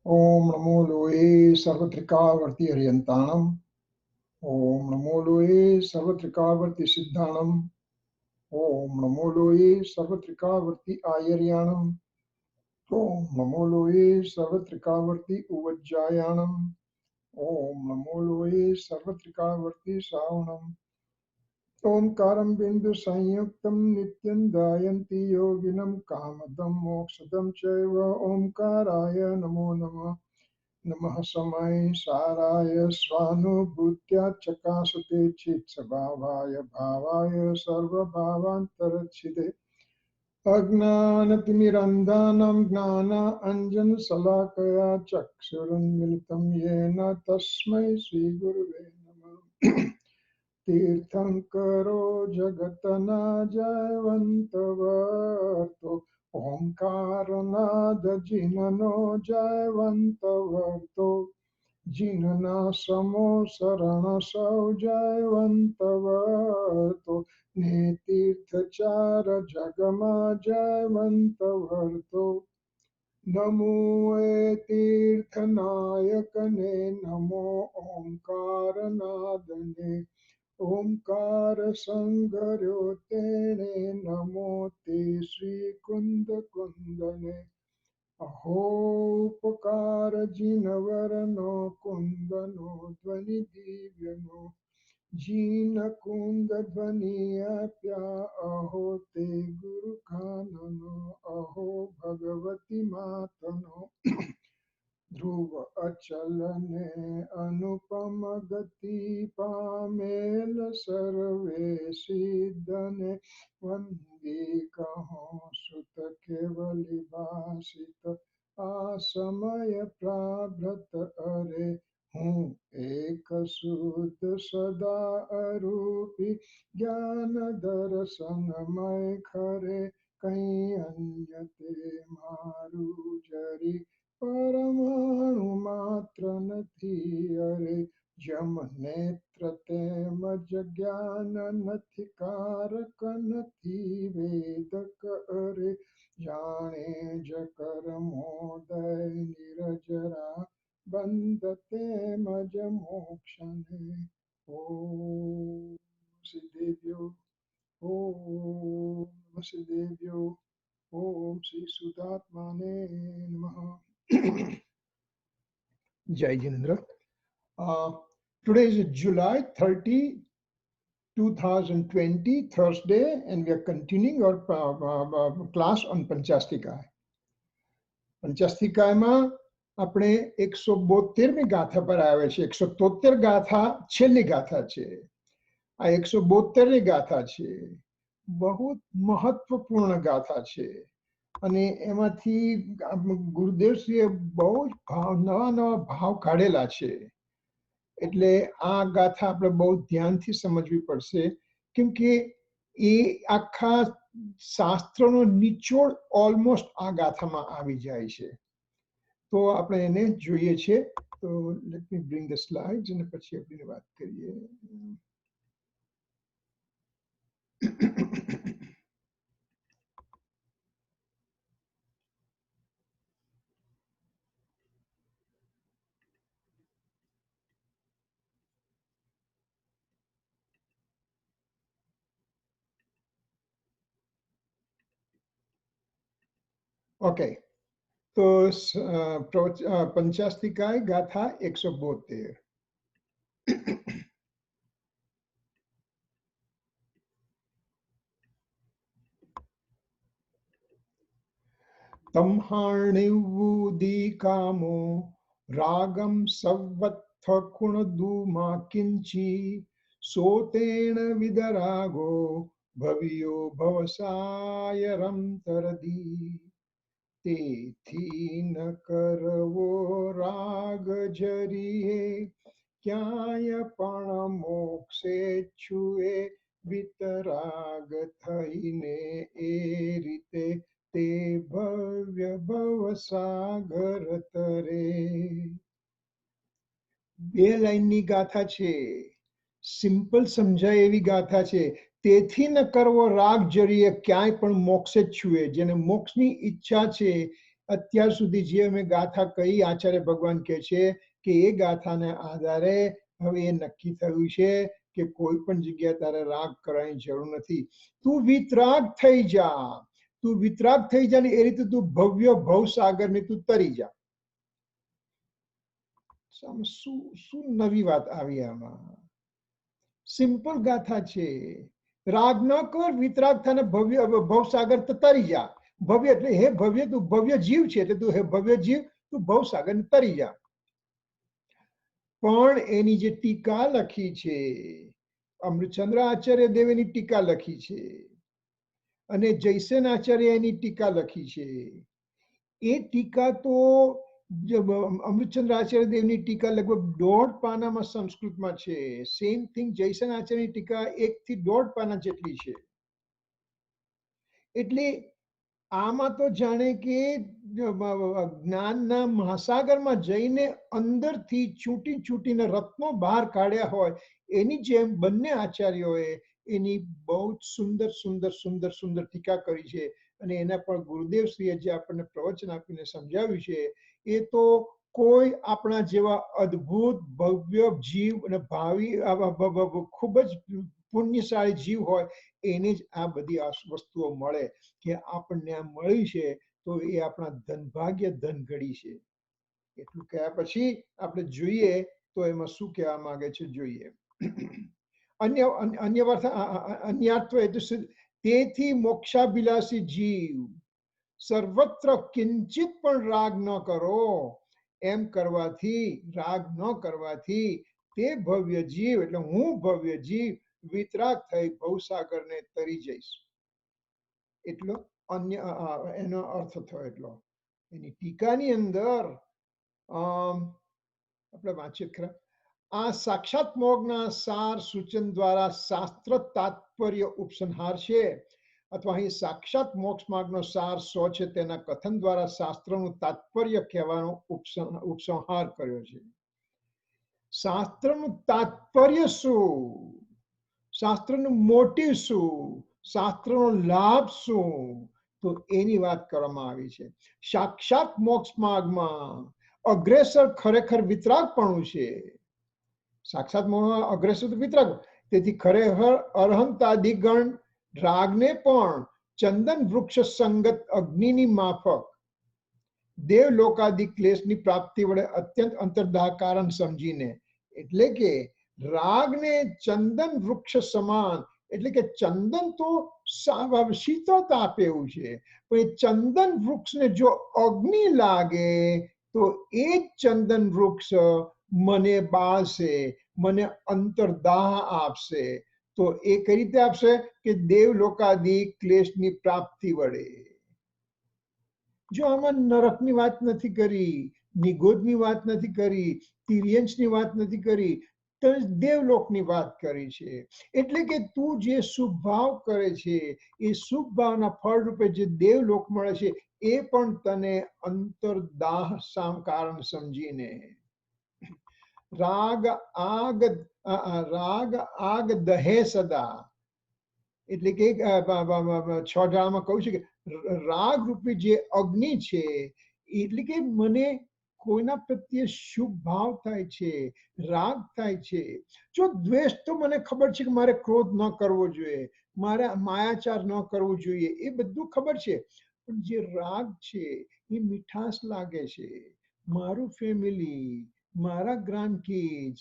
ओम नमो लोहे सर्वत्रिकावर्ती हरियंताणम। ओम नमो लोहे सर्वत्रिकावर्ती सिद्धाणम। ओम नमो लोहे सर्वत्रिकावर्ती आयर्याणम। ओम नमो लोहे सर्वत्रिकावर्ती उवज्जायाणम। ओम नमो लोहे सर्वत्रिकावर्ती श्रावणम। ओंकारं बिंदु संयुक्तं नित्यं ध्यायन्ति योगिनं कामदं मोक्षदं चैव ओंकाराय नमो नमः। नमः समय साराय स्वानुभूत्या चकासते चित्स्वभावाय भावाय सर्वभावान्तरच्छिदे अज्ञानतिमिरन्धानां ज्ञानाञ्जनशलाकया चक्षुरुन्मिलितं येन तस्मै श्रीगुरुवे नमः। तीर्थंकरो जगन्नाथवर्तो ओंकारनाद जिननो जयवंतवर्तो जिनना समो शरण सौ जयवंतवर्तो ने तीर्थचार जगमा जयवंतवर्तो नमो तीर्थनायकने नमो ओंकारनादने ओंकार संगर्यो तेने नमो ते श्री कुंद कुंदने अहोपकार जिनवरनो कुंदनो ध्वनि दिव्यनो जीन कुंद ध्वनियाप्या अहो ते गुरु काननो अहो भगवती मातनो ध्रुव अचल ने अनुपम गति पामेल सर्वे सिद्धने वंदी कहो सुत केवली भाषित आसमय प्राभृत अरे हूँ एक शुद्ध सदा अरूपी ज्ञान दर्शनमय खरे कहीं अन्य ते मारू जरी परमाणु मात्र નથી અરે જમ નેત્ર તેમજ જ્ઞાન નથી કારક નથી વેદક અરે જાણે જ કર્મોદય નિરજરા બંધ તેમજ મોક્ષને ઓમ શ્રી દેવ્યો ઓમ શ્રી દેવ્યો ओम श्री सुधात्माने नमः। Jai Jinendra. Today is July 30, 2020, Thursday, and we are continuing our class on Panchastika. पंचास्तिकायમાં આપણે 172મી ગાથા પર આવે છે. 173 ગાથા છેલ્લી ગાથા છે. આ 172મી ગાથા છે. બહુ મહત્વપૂર્ણ ગાથા છે અને એમાંથી ગુરુદેવશ્રીએ બહુ નવા નવા ભાવ કાઢેલા છે. એટલે આ ગાથા આપણે બહુ ધ્યાનથી સમજવી પડશે, કેમ કે એ આખા શાસ્ત્રનો નિચોડ ઓલમોસ્ટ આ ગાથામાં આવી જાય છે. તો આપણે એને જોઈએ છે. તો let me bring the slides અને પછી આપણે વાત કરીએ. ઓકે, તો પંચાસ્તિકાય ગાથા 172. तम्हाणिवूदी कामो रागम सवत्थ कुणदूमा किंची सोतेण विदरागो भवियो भवसायरम तरदी तेथी न करवो राग जरिए क्याय पण मोक्षे छुए वितराग थईने ए रीते ते भव्य भवसागर तरे. બે લાઈનની ગાથા છે, સિમ્પલ સમજાય એવી ગાથા છે. તેથી ન કરવો રાગ જરીએ ક્યાંય પણ મોક્ષ જ છુએ. જેને મોક્ષની ઈચ્છા છે અત્યાર સુધી જે અમે ગાથા કહી, આચાર્ય ભગવાન કહે છે કે એ ગાથાને આધારે હવે એ નક્કી થયું છે કે કોઈ પણ જગ્યાએ તારે રાગ કરવાની જરૂર નથી. તું વિતરાગ થઈ જા, તું વિતરાગ થઈ જા ને એ રીતે તું ભવ્ય ભવસાગર ને તું તરી જા. શું નવી વાત આવી આમાં? સિમ્પલ ગાથા છે. રાગ ન કર, વિતરાગ થાને ભવ્ય ભવસાગર તરી જા. ભવ્ય એટલે હે ભવ્ય, તું ભવ્ય જીવ છે એટલે તું હે ભવ્ય જીવ, તું ભવસાગર તરી જા. પણ એની જે ટીકા લખી છે, અમૃતચંદ્ર આચાર્ય દેવ એની ટીકા લખી છે અને જયસેન આચાર્ય એની ટીકા લખી છે. એ ટીકા તો અમૃતચંદ્ર આચાર્ય દેવની ટીકા લગભગ 1.5 પાનામાં સંસ્કૃતમાં છે. સેમ થિંગ જયસેન આચાર્યની ટીકા 1 થી 1.5 પાના જેટલી છે. એટલે આમાં તો જાણે કે જ્ઞાનના મહાસાગરમાં જઈને અંદરથી ચૂંટી ચૂંટીને રત્નો બહાર કાઢ્યા હોય એની જેમ બંને આચાર્યોએ એની બહુ સુંદર સુંદર સુંદર સુંદર ટીકા કરી છે. અને એના પર ગુરુદેવ શ્રીએ જે આપણને પ્રવચન આપીને સમજાવ્યું છે એ તો કોઈ આપણા જેવા અદ્ભુત ભવ્ય જીવ અને ભાવિ ખૂબ જ પુણ્યશાળી જીવ હોય એને જ આ બધી વસ્તુઓ મળે. કે આપણને આ મળી છે તો એ આપણા ધનભાગ્ય ધનઘડી છે. એટલું કહેવા પછી આપણે જોઈએ તો એમાં શું કહેવા માંગે છે જોઈએ. અન્યાર્થ તેથી મોક્ષાભિલાષી જીવ સર્વત્ર કિંચિત પણ રાગ ન કરો. એમ કરવાથી, રાગ ન કરવાથી તે ભવ્ય જીવ એટલે હું ભવ્ય જીવ વિતરાગ થઈ ભવસાગરને તરી જઈશ. એટલો અન્ય એનો અર્થ થયો. એટલો એની ટીકાની અંદર આપણે વાંચીએ ખરા. આ સાક્ષાત મોગના સાર સૂચન દ્વારા શાસ્ત્ર તાત્પર્ય ઉપસંહાર છે, અથવા અહીં સાક્ષાત મોક્ષ માર્ગનો સાર સો છે તેના કથન દ્વારા શાસ્ત્રનું તાત્પર્ય કહેવાનો ઉપસંહાર કર્યો છે. શાસ્ત્રનું તાત્પર્ય શું, શાસ્ત્રનું મોટિવ શું, શાસ્ત્રનો લાભ શું, તો એની વાત કરવામાં આવી છે. સાક્ષાત મોક્ષ માર્ગમાં અગ્રેસર ખરેખર વિતરાગપણું છે. સાક્ષાત મોક્ષમાં અગ્રેસર તો વિતરાગ. તેથી ખરેખર અરહંતાદિગણ રાગને પણ ચંદન વૃક્ષ સંગત અગ્નિની માફક દેવલોકાદિ ક્લેશની પ્રાપ્તિ વડે અત્યંત અંતર્દાહ કારણ સમજીને, એટલે કે રાગને ચંદન વૃક્ષ સમાન, એટલે કે ચંદન તો શીતળતા આપે એવું છે, પણ એ ચંદન વૃક્ષને જો અગ્નિ લાગે તો એ જ ચંદન વૃક્ષ મને બાળશે, મને અંતર્દાહ આપશે. તો એ કઈ રીતે આપશે કે દેવલોકાદિ ક્લેશની પ્રાપ્તિ વડે. જો આમાં નરકની વાત નથી કરી, નિગોદની વાત નથી કરી, તિર્યંશની વાત નથી કરી, તો દેવલોકની વાત કરી છે. એટલે કે તું જે શુભ ભાવ કરે છે એ શુભ ભાવના ફળ રૂપે જે દેવલોક મળે છે એ પણ તને અંતર્દાહ કારણ સમજીને. રાગ આગ દહે સદા, એટલે કે 6 ઢાળમાં કહું છું કે રાગ રૂપી જે અગ્નિ છે, એટલે કે મને કોઈના પ્રત્યે શુભ ભાવ થાય છે, રાગ થાય છે. જો દ્વેષ તો મને ખબર છે કે મારે ક્રોધ ન કરવો જોઈએ, મારે માયાચાર ન કરવો જોઈએ, એ બધું ખબર છે. પણ જે રાગ છે એ મીઠાશ લાગે છે. મારું ફેમિલી, મારા ગ્રાન્ડકિડ્સ,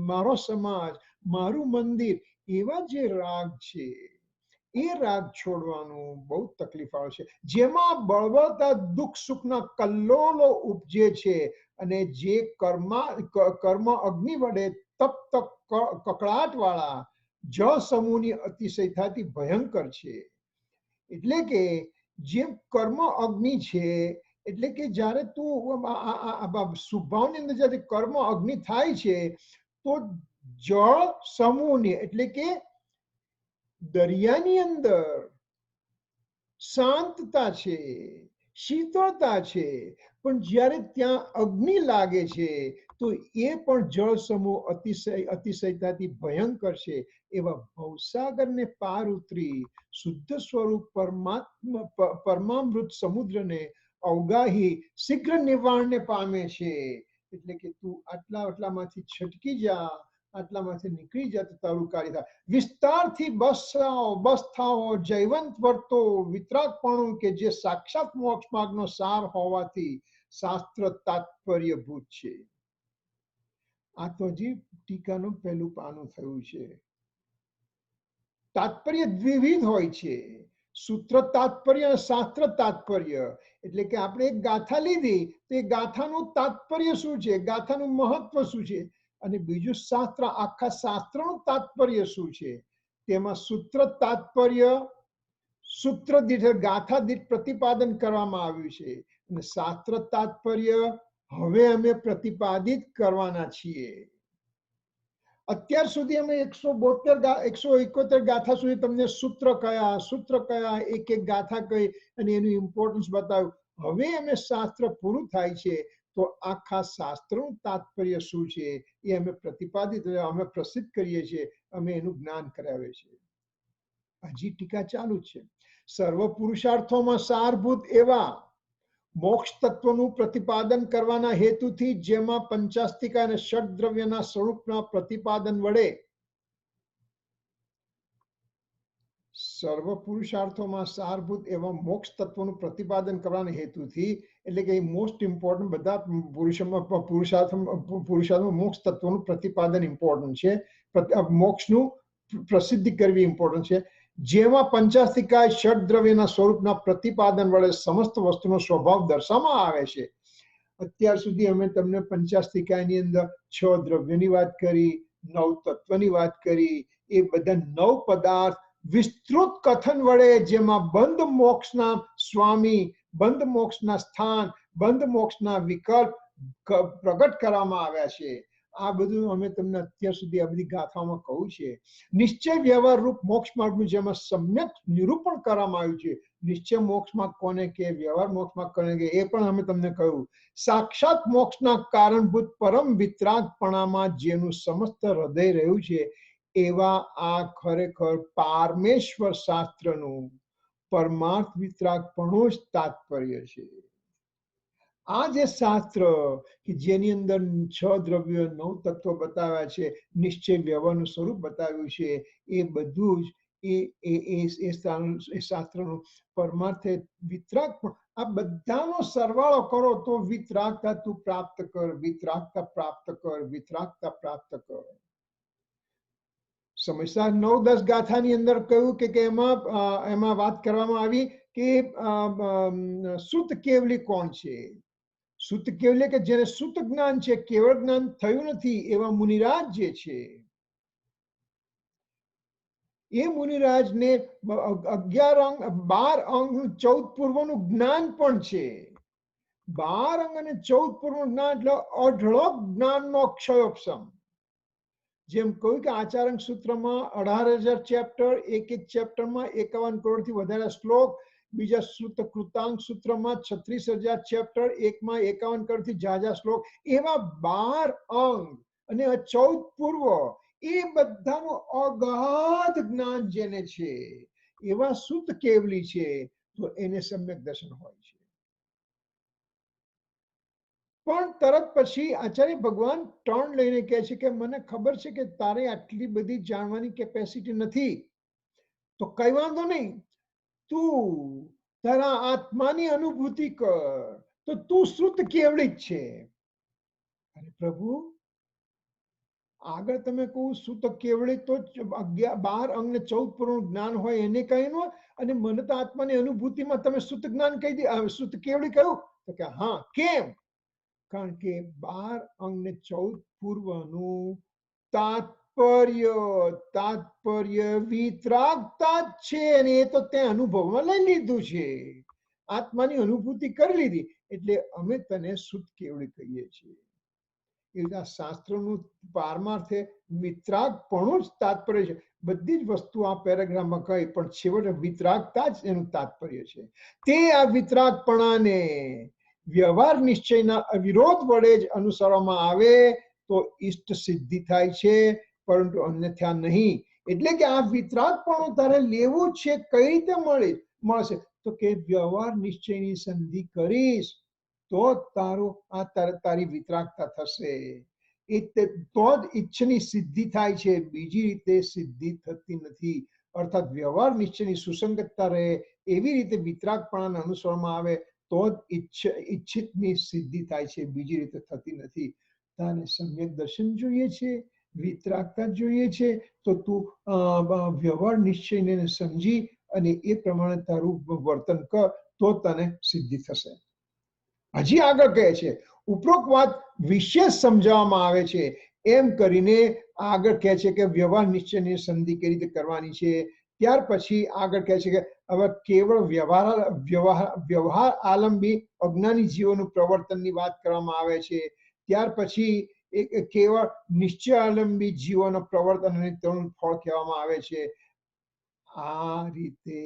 મારો સમાજ, મારું મંદિર, એવા જે રાગ છે એ રાગ છોડવાનું બહુ તકલીફ આવે છે. જેમાં બળબળતા દુઃખ સુખના કલ્લોલો ઉપજે છે અને જે કર્મ અગ્નિ વડે તપ્ત કકળાટ વાળા જળ સમૂહની અતિશયતાથી ભયંકર છે. એટલે કે જે કર્મ અગ્નિ છે, એટલે કે જ્યારે તું શુભાવની અંદર જ્યારે કર્મ અગ્નિ થાય છે તો જળ સમૂહની, એટલે કે દરિયાની અંદર શાંતતા છે, શીતળતા છે, પણ જ્યારે ત્યાં અગ્નિ લાગે છે તો તો એ પણ જળ સમૂહ અતિશયતાથી ભયંકર છે. એવા ભવસાગરને પાર ઉતરી શુદ્ધ સ્વરૂપ પરમામૃત સમુદ્રને અવગાહી શીઘ્ર નિર્વાણને પામે છે. એટલે કે તું આટલામાંથી છટકી જા, આટલામાંથી નીકળી જા તો તારું કાર્ય થાય. વિસ્તારથી બસ થાઓ, જયવંત વર્તો, વિતરાગપણું કે જે સાક્ષાત મોક્ષ માર્ગનો સાર હોવાથી શાસ્ત્ર તાત્પર્યભૂત છે. આ તો હજી ટીકાનું પહેલું પાનું થયું છે. તાત્પર્ય દ્વિવિધ હોય છે, સૂત્ર તાત્પર્ય અને શાસ્ત્ર તાત્પર્ય. એટલે કે આપણે એક ગાથા લીધી તો એ ગાથાનું તાત્પર્ય શું છે, ગાથાનું મહત્વ શું છે, અને બીજું શાસ્ત્ર, આખા શાસ્ત્રનું તાત્પર્ય શું છે. તેમાં સૂત્ર તાત્પર્ય સૂત્ર દીઠ ગાથા દીઠ પ્રતિપાદન કરવામાં આવ્યું છે, અને શાસ્ત્ર તાત્પર્ય હવે અમે પ્રતિપાદિત કરવાના છીએ. અત્યાર સુધી અમે 171 ગાથા સુધી તમને સૂત્ર કયા એક એક ગાથા કઈ અને એનું ઇમ્પોર્ટન્સ બતાવ્યું. હવે અમે શાસ્ત્ર પૂરું થાય છે તો આખા શાસ્ત્રનું તાત્પર્ય શું છે એ અમે પ્રતિપાદિત, અમે પ્રસિદ્ધ કરીએ છીએ, અમે એનું જ્ઞાન કરાવીએ છીએ. હજી ટીકા ચાલુ છે. સર્વ પુરુષાર્થોમાં સારભૂત એવા મોક્ષ તત્વનું પ્રતિપાદન કરવાના હેતુથી જેમાં પંચાસ્તિકા અને ષડ દ્રવ્યના સ્વરૂપના પ્રતિપાદન વડે સર્વ પુરુષાર્થોમાં સારભૂત એવા મોક્ષ તત્વનું પ્રતિપાદન કરવાના હેતુથી, એટલે કે મોસ્ટ ઇમ્પોર્ટન્ટ બધા પુરુષાર્થમાં મોક્ષ તત્વનું પ્રતિપાદન ઇમ્પોર્ટન્ટ છે, મોક્ષનું પ્રસિદ્ધિ કરવી ઇમ્પોર્ટન્ટ છે. જેમાં પંચાસ્તિકા ષડ દ્રવ્યના સ્વરૂપના પ્રતિપાદન વડે સમસ્ત વસ્તુનો સ્વભાવ દર્શાવવામાં આવે છે. અત્યાર સુધી અમે તમને પંચાસ્તિકાની અંદર 6 દ્રવ્યની વાત કરી, 9 તત્વની વાત કરી. એ બધા 9 પદાર્થ વિસ્તૃત કથન વડે જેમાં બંધ મોક્ષના સ્વામી, બંધ મોક્ષના સ્થાન, બંધ મોક્ષના વિકલ્પ પ્રગટ કરવામાં આવ્યા છે. આ બધું અમે તમને અત્યાર સુધી આ બધી ગાથાઓમાં કહ્યું છે. નિશ્ચય વ્યવહાર રૂપ મોક્ષ માર્ગનું જેમાં સમ્યક નિરૂપણ કરવામાં આવ્યું છે. નિશ્ચય મોક્ષમાં કોને કે, વ્યવહાર મોક્ષમાં કોને કે, એ પણ અમે તમને કહ્યું. સાક્ષાત મોક્ષના કારણભૂત પરમ વિતરાગપણામાં જેનું સમસ્ત હૃદય રહ્યું છે એવા આ ખરેખર પારમેશ્વર શાસ્ત્રનું પરમાર્થ વિતરાગપણું જ તાત્પર્ય છે. આ જે શાસ્ત્ર કે જેની અંદર 6 દ્રવ્યો 9 તત્વો બતાવ્યા છે, નિશ્ચય વ્યવહારનું સ્વરૂપ બતાવ્યું છે, એ બધું જ એ શાસ્ત્રનું પરમાર્થ વિતરાગપણ, આ બધાનો સરવાળો કરો તો વિતરાગતા તું પ્રાપ્ત કર, વિતરાગતા પ્રાપ્ત કર, વિતરાગતા પ્રાપ્ત કર. સમયસર 9-10 ગાથાની અંદર કહ્યું કે એમાં વાત કરવામાં આવી કે સુત કેવલી કોણ છે. સુત કેવલી કે જેને સુત જ્ઞાન છે, કેવળ જ્ઞાન થયું નથી એવા મુનિરાજ જે છે, એ મુનિરાજને 11 અંગ 12 અંગ 14 પૂર્વનું જ્ઞાન પણ છે. 12 અંગ અને 14 પૂર્વનું જ્ઞાન એટલે અઢળક જ્ઞાનનો અક્ષયોપમ. જેમ કહ્યું કે આચાર્ય સૂત્રમાં 18,000 ચેપ્ટર, એક ચેપ્ટરમાં 51 કરોડથી વધારે શ્લોક, બીજા સૂત્ર કૃતાંક સૂત્રમાં 36,000 ચેપ્ટર, એકમાં 51 કરોડથી જાજા શ્લોક, એવા 12 અંગ અને 14 પૂર્વ, એ બધાનું અગાધ જ્ઞાન જેને છે એવા સુત કેવલી છે, તો એને સમ્યક દર્શન હોય છે. પણ તરત પછી આચાર્ય ભગવાન ટર્ન લઈને કહે છે કે મને ખબર છે કે તારે આટલી બધી જાણવાની કેપેસિટી નથી, તો કઈ વાંધો નહીં, તું તારા આત્માની અનુભૂતિ કર, તો તું શ્રુત કેવળી જ છે. અરે પ્રભુ, આગળ તમે કહું સુત કેવળી તો 12 અંગ ને 14 પૂર્વનું જ્ઞાન હોય એને કહ્યું, અને મને તો આત્માની અનુભૂતિમાં તમે સુત જ્ઞાન કહી દીધું, સુત કેવળી કહ્યું. તો કે હા, કેમ? કારણ કે 12 અંગ ને 14 પૂર્વનું તાત્પર્ય વિતરાગતા જ છે, અને એ તો તે અનુભવમાં લઈ લીધું છે, આત્માની અનુભૂતિ કરી લીધી, એટલે અમે તને સુત કેવળી કહીએ છીએ. એ શાસ્ત્રનું પારમાર્થે વિતરાગપણું જ તાત્પર્ય છે. બધી જ વસ્તુ આ પેરેગ્રાફમાં કહી, પણ છેવટે વિતરાગતા જ એનું તાત્પર્ય છે. તે આ વિતરાગપણાને વ્યવહાર નિશ્ચયના અવિરોધ વડે જ અનુસરવામાં આવે તો ઈષ્ટ સિદ્ધિ થાય છે, પરંતુ અન્યથા નહીં. એટલે કે આ વિતરાગપણું તારે લેવું છે, કઈ રીતે મળશે? તો કે વ્યવહાર નિશ્ચયની સંધિ કરીશ તો તારી વિતરાગતા થશે. તો જ ઈચ્છની સિદ્ધિ થાય છે, બીજી રીતે સિદ્ધિ થતી નથી. અર્થાત વ્યવહાર નિશ્ચયની સુસંગતતા રહે એવી રીતે વિતરાગપણાને અનુસરવામાં આવે તો જ ઈચ્છિતની સિદ્ધિ થાય છે, બીજી રીતે થતી નથી. તારે સમ્યક દર્શન જોઈએ છે, વિતરાગતા જોઈએ છે, તો તું વ્યવહાર નિશ્ચયને સમજી અને એ પ્રમાણે તારું વર્તન કર તો તને સિદ્ધિ થશે. હજી આગળ કહે છે, ઉપરોક્ત વાત વિશેષ સમજાવવામાં આવે છે. એમ કરીને આગળ કહે છે કે વ્યવહાર નિશ્ચયની સંધિ કઈ રીતે કરવાની છે. ત્યાર પછી આગળ કહે છે કે હવે કેવળ વ્યવહાર આલંબી અજ્ઞાની જીવોનું પ્રવર્તનની વાત કરવામાં આવે છે. ત્યાર પછી કેવળ નિશ્ચય આલંબી જીવોના પ્રવર્તન અને તેનું ફળ કહેવામાં આવે છે. આ રીતે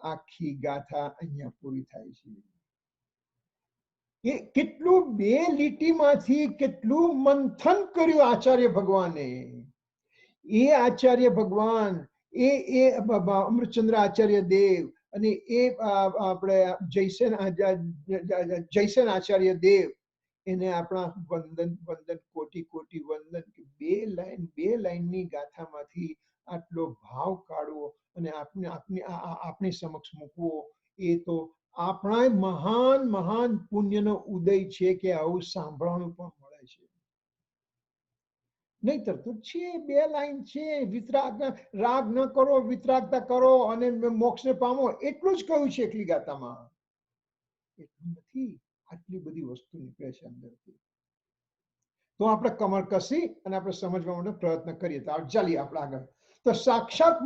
આખી ગાથા અહીંયા પૂરી થાય છે. કેટલું બે લીટીમાંથી કેટલું મંથન કર્યું આચાર્ય ભગવાને. એ આચાર્ય ભગવાન એ અમૃતચંદ્ર આચાર્ય દેવ અને એ આપણે જયસેન આચાર્ય દેવ એને આપણા વંદન કોટી કોટી વંદન. બે લાઈનની ગાથામાંથી આટલો ભાવ કાઢવો અને આપણી સમક્ષ મૂકવો એ તો આપણા મહાન મહાન પુણ્યનો ઉદય છે કે આવું સાંભળવાનું પણ મળે છે. નહીતર તો છે બે લાઈન છે, રાગ ન કરો, વિતરાગતા કરો અને મોક્ષને પામો, એટલું જ કહ્યું છે એકલી ગાથામાં. એટલું નથી, આટલી બધી વસ્તુ નીકળે છે અંદરથી. તો આપણે કમર કસી અને આપણે સમજવા માટે પ્રયત્ન કરીએ. તો ચાલીએ આપણે આગળ. તો સાક્ષાત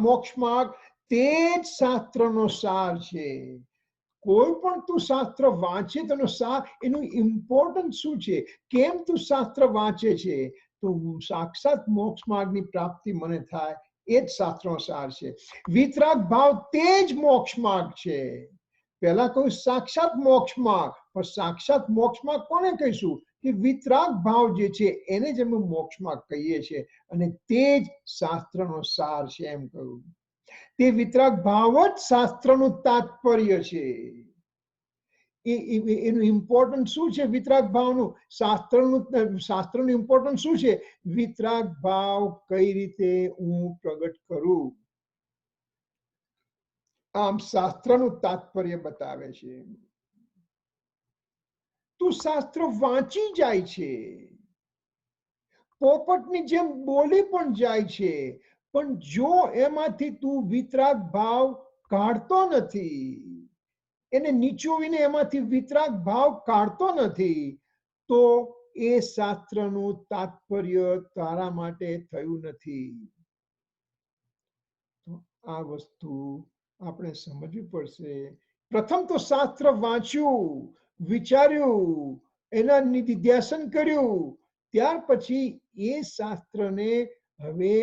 મોક્ષ માર્ગ તે જ શાસ્ત્રનો સાર છે. કોઈ પણ તું શાસ્ત્ર વાંચે તેનો સાર, એનું ઇમ્પોર્ટન્સ શું છે, કેમ તું શાસ્ત્ર વાંચે છે, તો સાક્ષાત મોક્ષ માર્ગની પ્રાપ્તિ મને થાય એ જ શાસ્ત્રનો સાર છે. વિતરાગ ભાવ તે જ મોક્ષ માર્ગ છે. પહેલા કહ્યું સાક્ષાત મોક્ષ માર્ગ, પણ સાક્ષાત મોક્ષ માર્ગ કોને કહીશું કે વિતરાગ ભાવ જે છે એને જ અમે મોક્ષ માર્ગ કહીએ છીએ અને તે જ શાસ્ત્રનો સાર છે એમ કહ્યું. તે વિતરાગ ભાવ જ શાસ્ત્રનું તાત્પર્ય છે. એનું ઇમ્પોર્ટન્સ શું છે? વિતરાગ ભાવનું શાસ્ત્રનું ઇમ્પોર્ટન્સ શું છે? વિતરાગ ભાવ કઈ રીતે હું પ્રગટ કરું, આમ શાસ્ત્રનું તાત્પર્ય બતાવે છે. તું શાસ્ત્ર વાંચી જાય છે, પોપટની જેમ બોલી પણ જાય છે, પણ જો એમાંથી તું વિતરાગ ભાવ કાઢતો નથી, એને નીચોવીને એમાંથી વિતરાગ ભાવ કાઢતો નથી, તો એ શાસ્ત્રનું તાત્પર્ય તારા માટે થયું નથી. તો આ વસ્તુ આપણે સમજવી પડશે. પ્રથમ તો શાસ્ત્ર વાંચ્યું, વિચાર્યું, એના નિધિધ્યાસન કર્યું, ત્યાર પછી એ શાસ્ત્રને હવે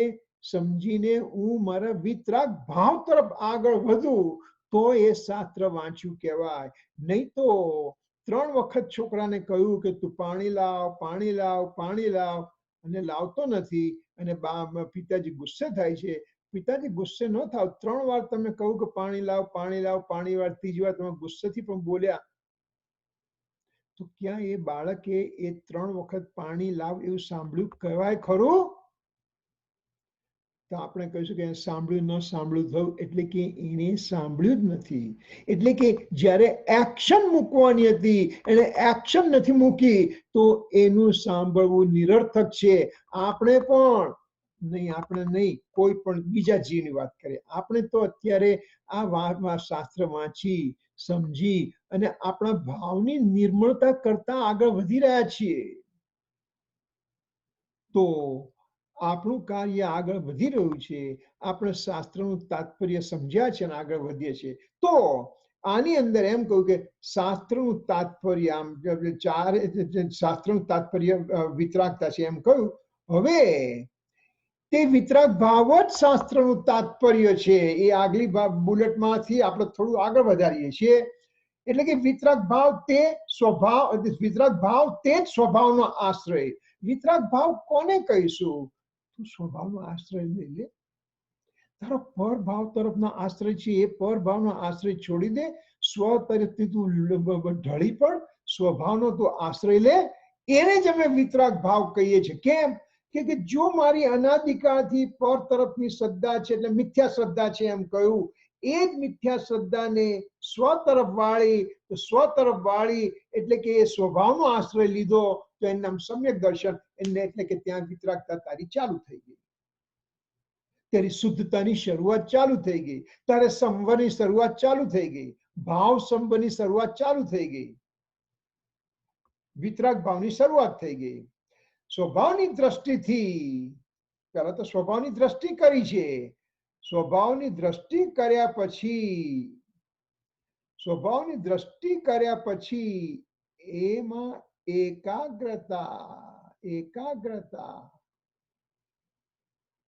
સમજીને હું મારા વિતરાગ ભાવ તરફ આગળ વધું તો એ શાસ્ત્ર વાંચ્યું કહેવાય. નહીં તો 3 વખત છોકરાને કહ્યું કે તું પાણી લાવ, પાણી લાવ, પાણી લાવ અને લાવતો નથી અને પિતાજી ગુસ્સે થાય છે. પિતાજી ગુસ્સે ન થાવ, 3 વાર તમે કહ્યું કે પાણી લાવ, પાણી લાવ, પાણી વાર, ત્રીજી વાર તમે ગુસ્સેથી પણ બોલ્યા, તો ક્યાં એ બાળકે એ 3 વખત પાણી લાવ એવું સાંભળ્યું કહેવાય ખરું? તો આપણે કહીશું કે સાંભળ્યું ન સાંભળ્યું થયું, એટલે કે એને સાંભળ્યું જ નથી. એટલે કે જ્યારે એક્શન મૂકવાની હતી એને એક્શન નથી મૂકી, તો એનું સાંભળવું નિરર્થક છે. આપણે નહીં, કોઈ પણ બીજા જીવની વાત કરીએ, આપણે તો અત્યારે આ શાસ્ત્ર વાંચી સમજી અને આપણા ભાવની નિર્મળતા કરતા આગળ વધી રહ્યા છીએ. તો આપણું કાર્ય આગળ વધી રહ્યું છે, આપણે શાસ્ત્રનું તાત્પર્ય સમજ્યા છે અને આગળ વધીએ છીએ. તો આની અંદર એમ કહ્યું કે શાસ્ત્રનું તાત્પર્ય, આમ શાસ્ત્રનું તાત્પર્ય વિતરાગતા છે એમ કહ્યું. હવે તે વિતરાગ ભાવ જ શાસ્ત્રનું તાત્પર્ય છે. એ આગલી બુલેટમાંથી આપણે થોડું આગળ વધારીએ છીએ. એટલે કે વિતરાગ ભાવ તે સ્વભાવ, વિતરાગ ભાવ તે જ સ્વભાવનો આશ્રય. વિતરાગ ભાવ કોને કહીશું? તું સ્વભાવનો આશ્રય લઈ લે. તારો પર ભાવ તરફનો આશ્રય છે એ પર ભાવનો આશ્રય છોડી દે, સ્વ તરફથી તું ઢળી પડ, સ્વભાવનો તું આશ્રય લે. એને જ અમે વિતરાગ ભાવ કહીએ છીએ. કેમ કે જો મારી અનાદિકાળથી પર તરફની શ્રદ્ધા છે એટલે મિથ્યા શ્રદ્ધા છે એમ કહ્યું, એ જ મિથ્યા શ્રદ્ધાને સ્વ તરફ વાળી, તો સ્વ તરફ વાળી એટલે કે એ સ્વભાવનો આશ્રય લીધો તો એનું નામ સમ્યક દર્શન. એટલે કે ત્યાં વિતરાગતા તારી ચાલુ થઈ ગઈ, તારી શુદ્ધતાની શરૂઆત ચાલુ થઈ ગઈ, તારે સંવરની શરૂઆત ચાલુ થઈ ગઈ, ભાવ સંવરની શરૂઆત ચાલુ થઈ ગઈ, વિતરાગ ભાવની શરૂઆત થઈ ગઈ. સ્વભાવની દ્રષ્ટિથી પહેલા તો સ્વભાવની દ્રષ્ટિ કરી છે. સ્વભાવની દ્રષ્ટિ કર્યા પછી એમાં એકાગ્રતા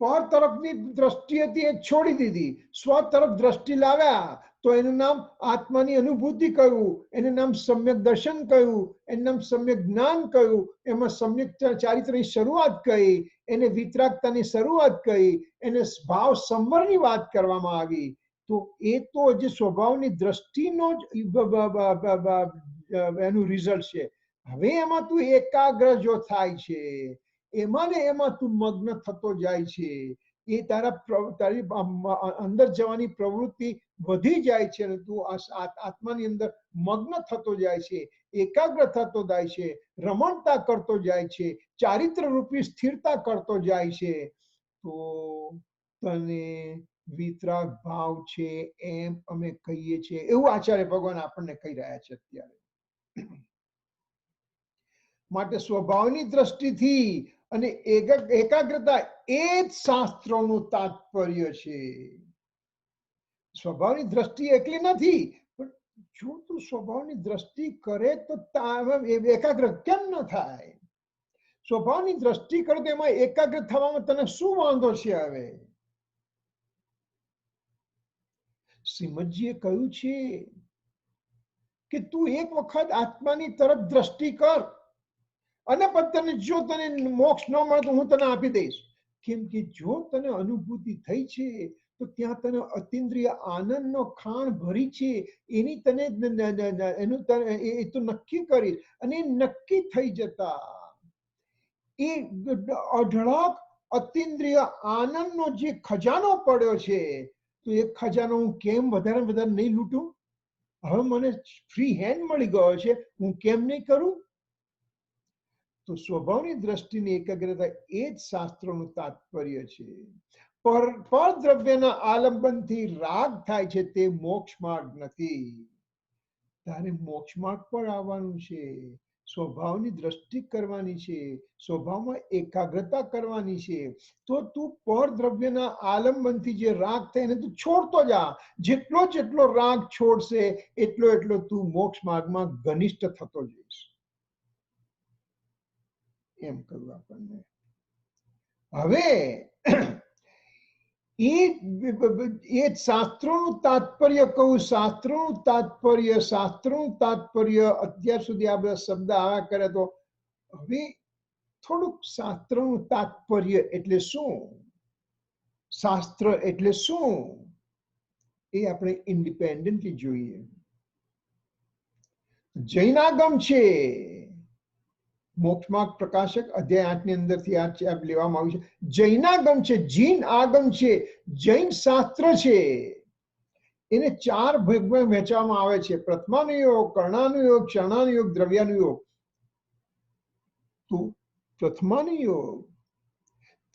પર તરફની દ્રષ્ટિ હતી એ છોડી દીધી, સ્વ તરફ દ્રષ્ટિ લાવ્યા તો એનું નામ આત્માની અનુભૂતિ કહ્યું, એનું નામ સમ્યક દર્શન કહ્યું, એનું નામ સમ્યક જ્ઞાન કહ્યું. એમાં સમ્યક ચારિત્રની શરૂઆત કહી, એને વિતરાગતાની શરૂઆત કહી, એને ભાવ સંવરની વાત કરવામાં આવી. તો એ તો જે સ્વભાવની દ્રષ્ટિનો જ એનું રિઝલ્ટ છે. હવે એમાં તું એકાગ્ર જો થાય છે, એમાં ને એમાં તું મગ્ન થતો જાય છે, એ તારી અંદર જવાની પ્રવૃત્તિ વધી જાય છે અને તું આત્માની અંદર મગ્ન થતો જાય છે, એકાગ્ર થતો જાય છે, રમણતા કરતો જાય છે, ચારિત્ર રૂપી સ્થિરતા કરતો જાય છે. તો તને વિતરાગ ભાવ છે એમ અમે કહીએ છીએ, એવું આચાર્ય ભગવાન આપણને કહી રહ્યા છે અત્યારે. માટે સ્વભાવની દ્રષ્ટિથી અને એકાગ્રતા એ જ શાસ્ત્રોનું તાત્પર્ય છે. સ્વભાવની દ્રષ્ટિ એકલી નથી, પણ જો તું સ્વભાવની દ્રષ્ટિ કરે તો એકાગ્ર કેમ ન થાય? સ્વભાવની દ્રષ્ટિ કરે તો એમાં એકાગ્ર થવામાં તને શું વાંધો છે? હવે શ્રીમદજીએ કહ્યું છે કે તું એક વખત આત્માની તરફ દ્રષ્ટિ કર અને તને જો તને મોક્ષ ન મળે તો હું તને આપી દઈશ. કેમ કે જો તને અનુભૂતિ થઈ છે તો ત્યાં તને અતિન્દ્રિય આનંદનો ખાણ ભરી છે, એની તને એનું એ તો નક્કી કરીશ. અને નક્કી થઈ જતા એ અઢળક અતિન્દ્રિય આનંદનો જે ખજાનો પડ્યો છે, તો એ ખજાનો હું કેમ વધારે વધારે નહીં લૂંટું? હવે મને ફ્રી હેન્ડ મળી ગયો છે, હું કેમ નહીં કરું? તો સ્વભાવની દ્રષ્ટિની એકાગ્રતા એ જ શાસ્ત્રોનું તાત્પર્ય છે. પર દ્રવ્યના આલંબનથી રાગ થાય છે તે મોક્ષ માર્ગ નથી. તારે મોક્ષ માર્ગ પર આવવાનું છે, સ્વભાવની દ્રષ્ટિ કરવાની છે, સ્વભાવમાં એકાગ્રતા કરવાની છે. તો તું પર દ્રવ્યના આલંબનથી જે રાગ થાય એને તું છોડતો જા. જેટલો જેટલો રાગ છોડશે એટલો એટલો તું મોક્ષ માર્ગમાં ઘનિષ્ઠ થતો જઈશ, એમ કહ્યું આપણને. હવે એ શાસ્ત્રોનું તાત્પર્ય કહું, શાસ્ત્રોનું તાત્પર્ય અત્યાર સુધી આ બધા શબ્દ આવા કરે. તો હવે થોડુંક શાસ્ત્રનું તાત્પર્ય એટલે શું, શાસ્ત્ર એટલે શું, એ આપણે ઇન્ડિપેન્ડન્ટલી જોઈએ. જૈનાગમ છે, મોક્ષમાર્ગ પ્રકાશક અધ્યાય 8 ની અંદરથી આ લેવામાં આવ્યું છે. જૈનાગમ છે, જીન આગમ છે, જૈન શાસ્ત્ર છે. એને 4 ભાગમાં વહેંચવામાં આવે છે: પ્રથમાનુયોગ, કર્ણાનુયોગ, ક્ષણાનુયોગ, દ્રવ્યાનુયોગ. તો પ્રથમાનુયોગ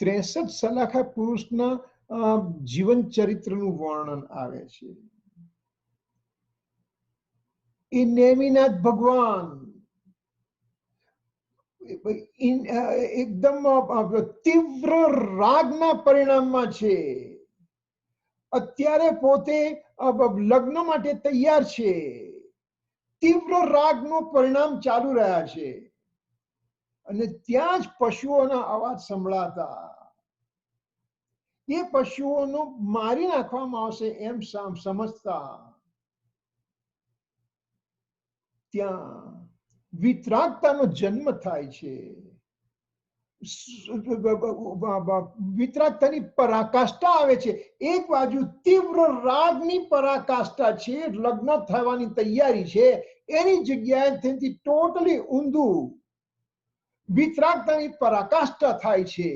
63 સલાખા પુરુષના જીવન ચરિત્રનું વર્ણન આવે છે. એ નેમિનાથ ભગવાન એકદમ તીવ્ર રાગના પરિણામમાં છે. અત્યારે પોતે લગ્ન માટે તૈયાર છે, તીવ્ર રાગનું પરિણામ ચાલુ રહ્યા છે, અને ત્યાં જ પશુઓના અવાજ સંભળાતા. એ પશુઓનો મારી નાખવામાં આવશે એમ સમજતા ત્યાં વિતરાગતાનો જન્મ થાય છે. વિતરાગતાની પરાકાષ્ઠા આવે છે. એક બાજુ તીવ્ર રાગની પરાકાષ્ઠા છે, લગ્ન થવાની તૈયારી છે, એની જગ્યાએ તેનાથી ટોટલી ઊંધું વિતરાગતાની પરાકાષ્ઠા થાય છે.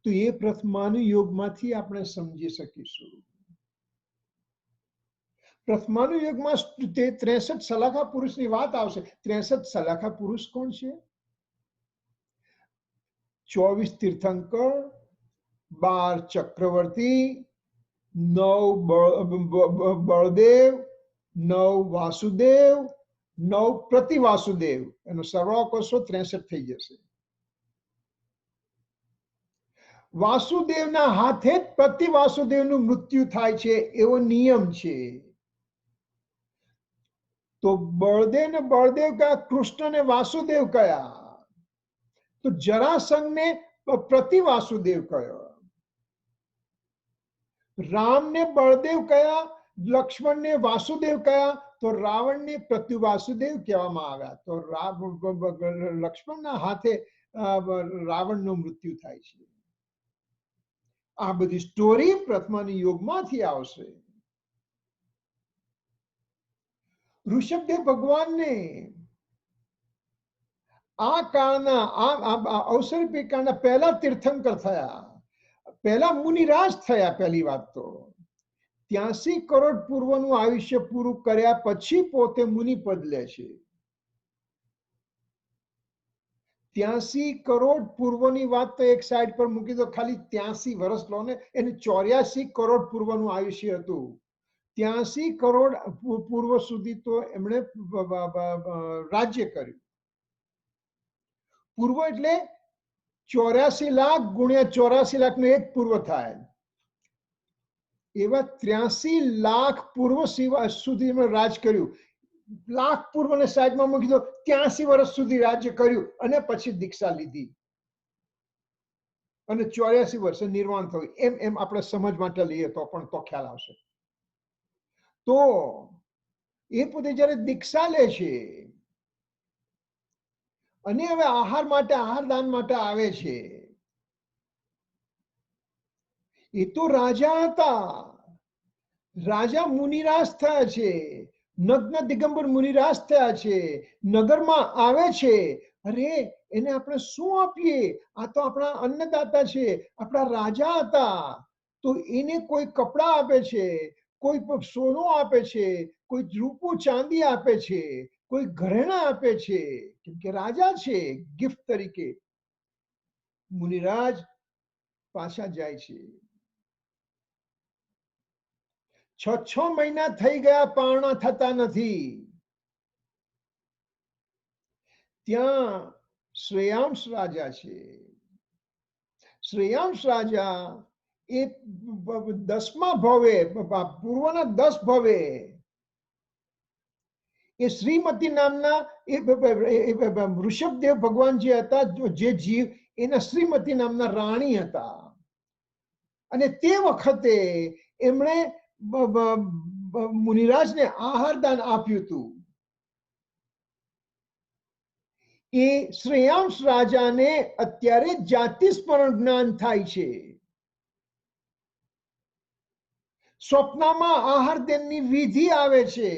તો એ પ્રથમાનુયોગમાંથી આપણે સમજી શકીશું. પ્રથમાનુયોગમાં 63 સલાખા પુરુષની વાત આવશે. 63 સલાખા પુરુષ કોણ છે? 24 તીર્થંકર, 12 ચક્રવર્તી, 9 બળદેવ, 9 વાસુદેવ, 9 પ્રતિવાસુદેવ. એનો સરવાળો કરશો 63 થઈ જશે. વાસુદેવના હાથે જ પ્રતિવાસુદેવનું મૃત્યુ થાય છે એવો નિયમ છે. તો બળદેવને બળદેવ કયા, કૃષ્ણને વાસુદેવ કયા? તો જરાસંઘને પ્રતિવાસુદેવ કયો. રામને બળદેવ કયા, લક્ષ્મણને વાસુદેવ કયા? તો રાવણને પ્રતિવાસુદેવ કહેવામાં આવ્યા. તો લક્ષ્મણના હાથે રાવણનું મૃત્યુ થાય છે. આ બધી સ્ટોરી પ્રથમાની યોગમાંથી આવશે. ઋષભદેવ ભગવાનને આ કાળના અવસરી કાળના પહેલા તીર્થંકર થયા, પહેલા મુનિરાજ થયા. પહેલી વાત તો 83 કરોડ પૂર્વનું આયુષ્ય પૂરું કર્યા પછી પોતે મુનિપદ લે છે. 83 કરોડ પૂર્વની વાત તો એક સાઈડ પર મૂકી દો, ખાલી 83 વર્ષ લો ને, એને 84 કરોડ પૂર્વનું આયુષ્ય હતું. 83 કરોડ પૂર્વ સુધી તો એમણે રાજ્ય કર્યું. પૂર્વ એટલે 84 લાખ ગુણ્યા 84 લાખ નો એક પૂર્વ થાય. એવા 83 લાખ પૂર્વ સુધી એમણે રાજ કર્યું. લાખ પૂર્વને સાઈડમાં મૂકી દો, 83 વર્ષ સુધી રાજ્ય કર્યું અને પછી દીક્ષા લીધી અને 84 વર્ષે નિર્વાણ થયું. એમ આપણે સમજ માટે લઈએ તો પણ તો ખ્યાલ આવશે. તો એ પોતે જયારે દીક્ષા લે છે અને હવે આહાર માટે, આહાર દાન માટે આવે છે, એ તો રાજા હતા. રાજા મુનિરાજ થયા છે, નગ્ન દિગંબર મુનિરાજ થયા છે, નગરમાં આવે છે. અરે એને આપણે શું આપીએ? આ તો આપણા અન્નદાતા છે, આપણા રાજા હતા. તો એને કોઈ કપડા આપે છે, કોઈ સોનું આપે છે, કોઈ રૂપું ચાંદી આપે છે, કોઈ ઘરેણા આપે છે, કેમ કે રાજા છે. ગિફ્ટ તરીકે મુનિરાજ પાછા જાય છે. 6 મહિના થઈ ગયા, પારણા થતા નથી. ત્યાં શ્રેયાંશ રાજા છે. શ્રેયાંશ રાજા એ 10મા ભવે, પૂર્વના 10 ભવે, એ શ્રીમતી નામના ઋષભદેવ ભગવાન જે હતા, જે જીવ, એના શ્રીમતી નામના રાણી હતા. અને તે વખતે એમણે મુનિરાજને આહાર દાન આપ્યું હતું. એ શ્રેયાંશ રાજાને અત્યારે જાતિ સ્મરણ જ્ઞાન થાય છે. સ્વપ્નમાં આહાર દાનની વિધિ આવે છે.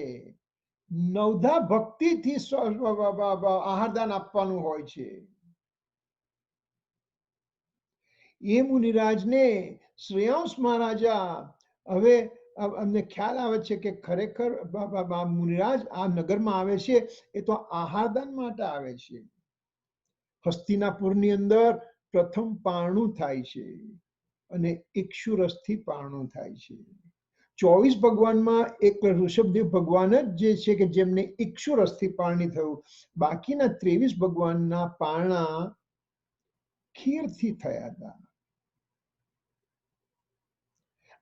નવધા ભક્તિથી આહાર દાન આપવાનું હોય છે. એ મુનિરાજને શ્રેયાંશ મહારાજા, હવે અમને ખ્યાલ આવે છે કે ખરેખર મુનિરાજ આ નગરમાં આવે છે એ તો આહારદાન માટે આવે છે. હસ્તિનાપુરની અંદર પ્રથમ પારણું થાય છે અને ઇક્ષુરસથી પારણું થાય છે. 24 ભગવાનમાં એક ઋષભદેવ ભગવાન જ જે છે કે જેમને ઇક્ષુરસથી પારણી થયું. બાકીના 23 ભગવાનના પારણા ખીરથી થયા હતા.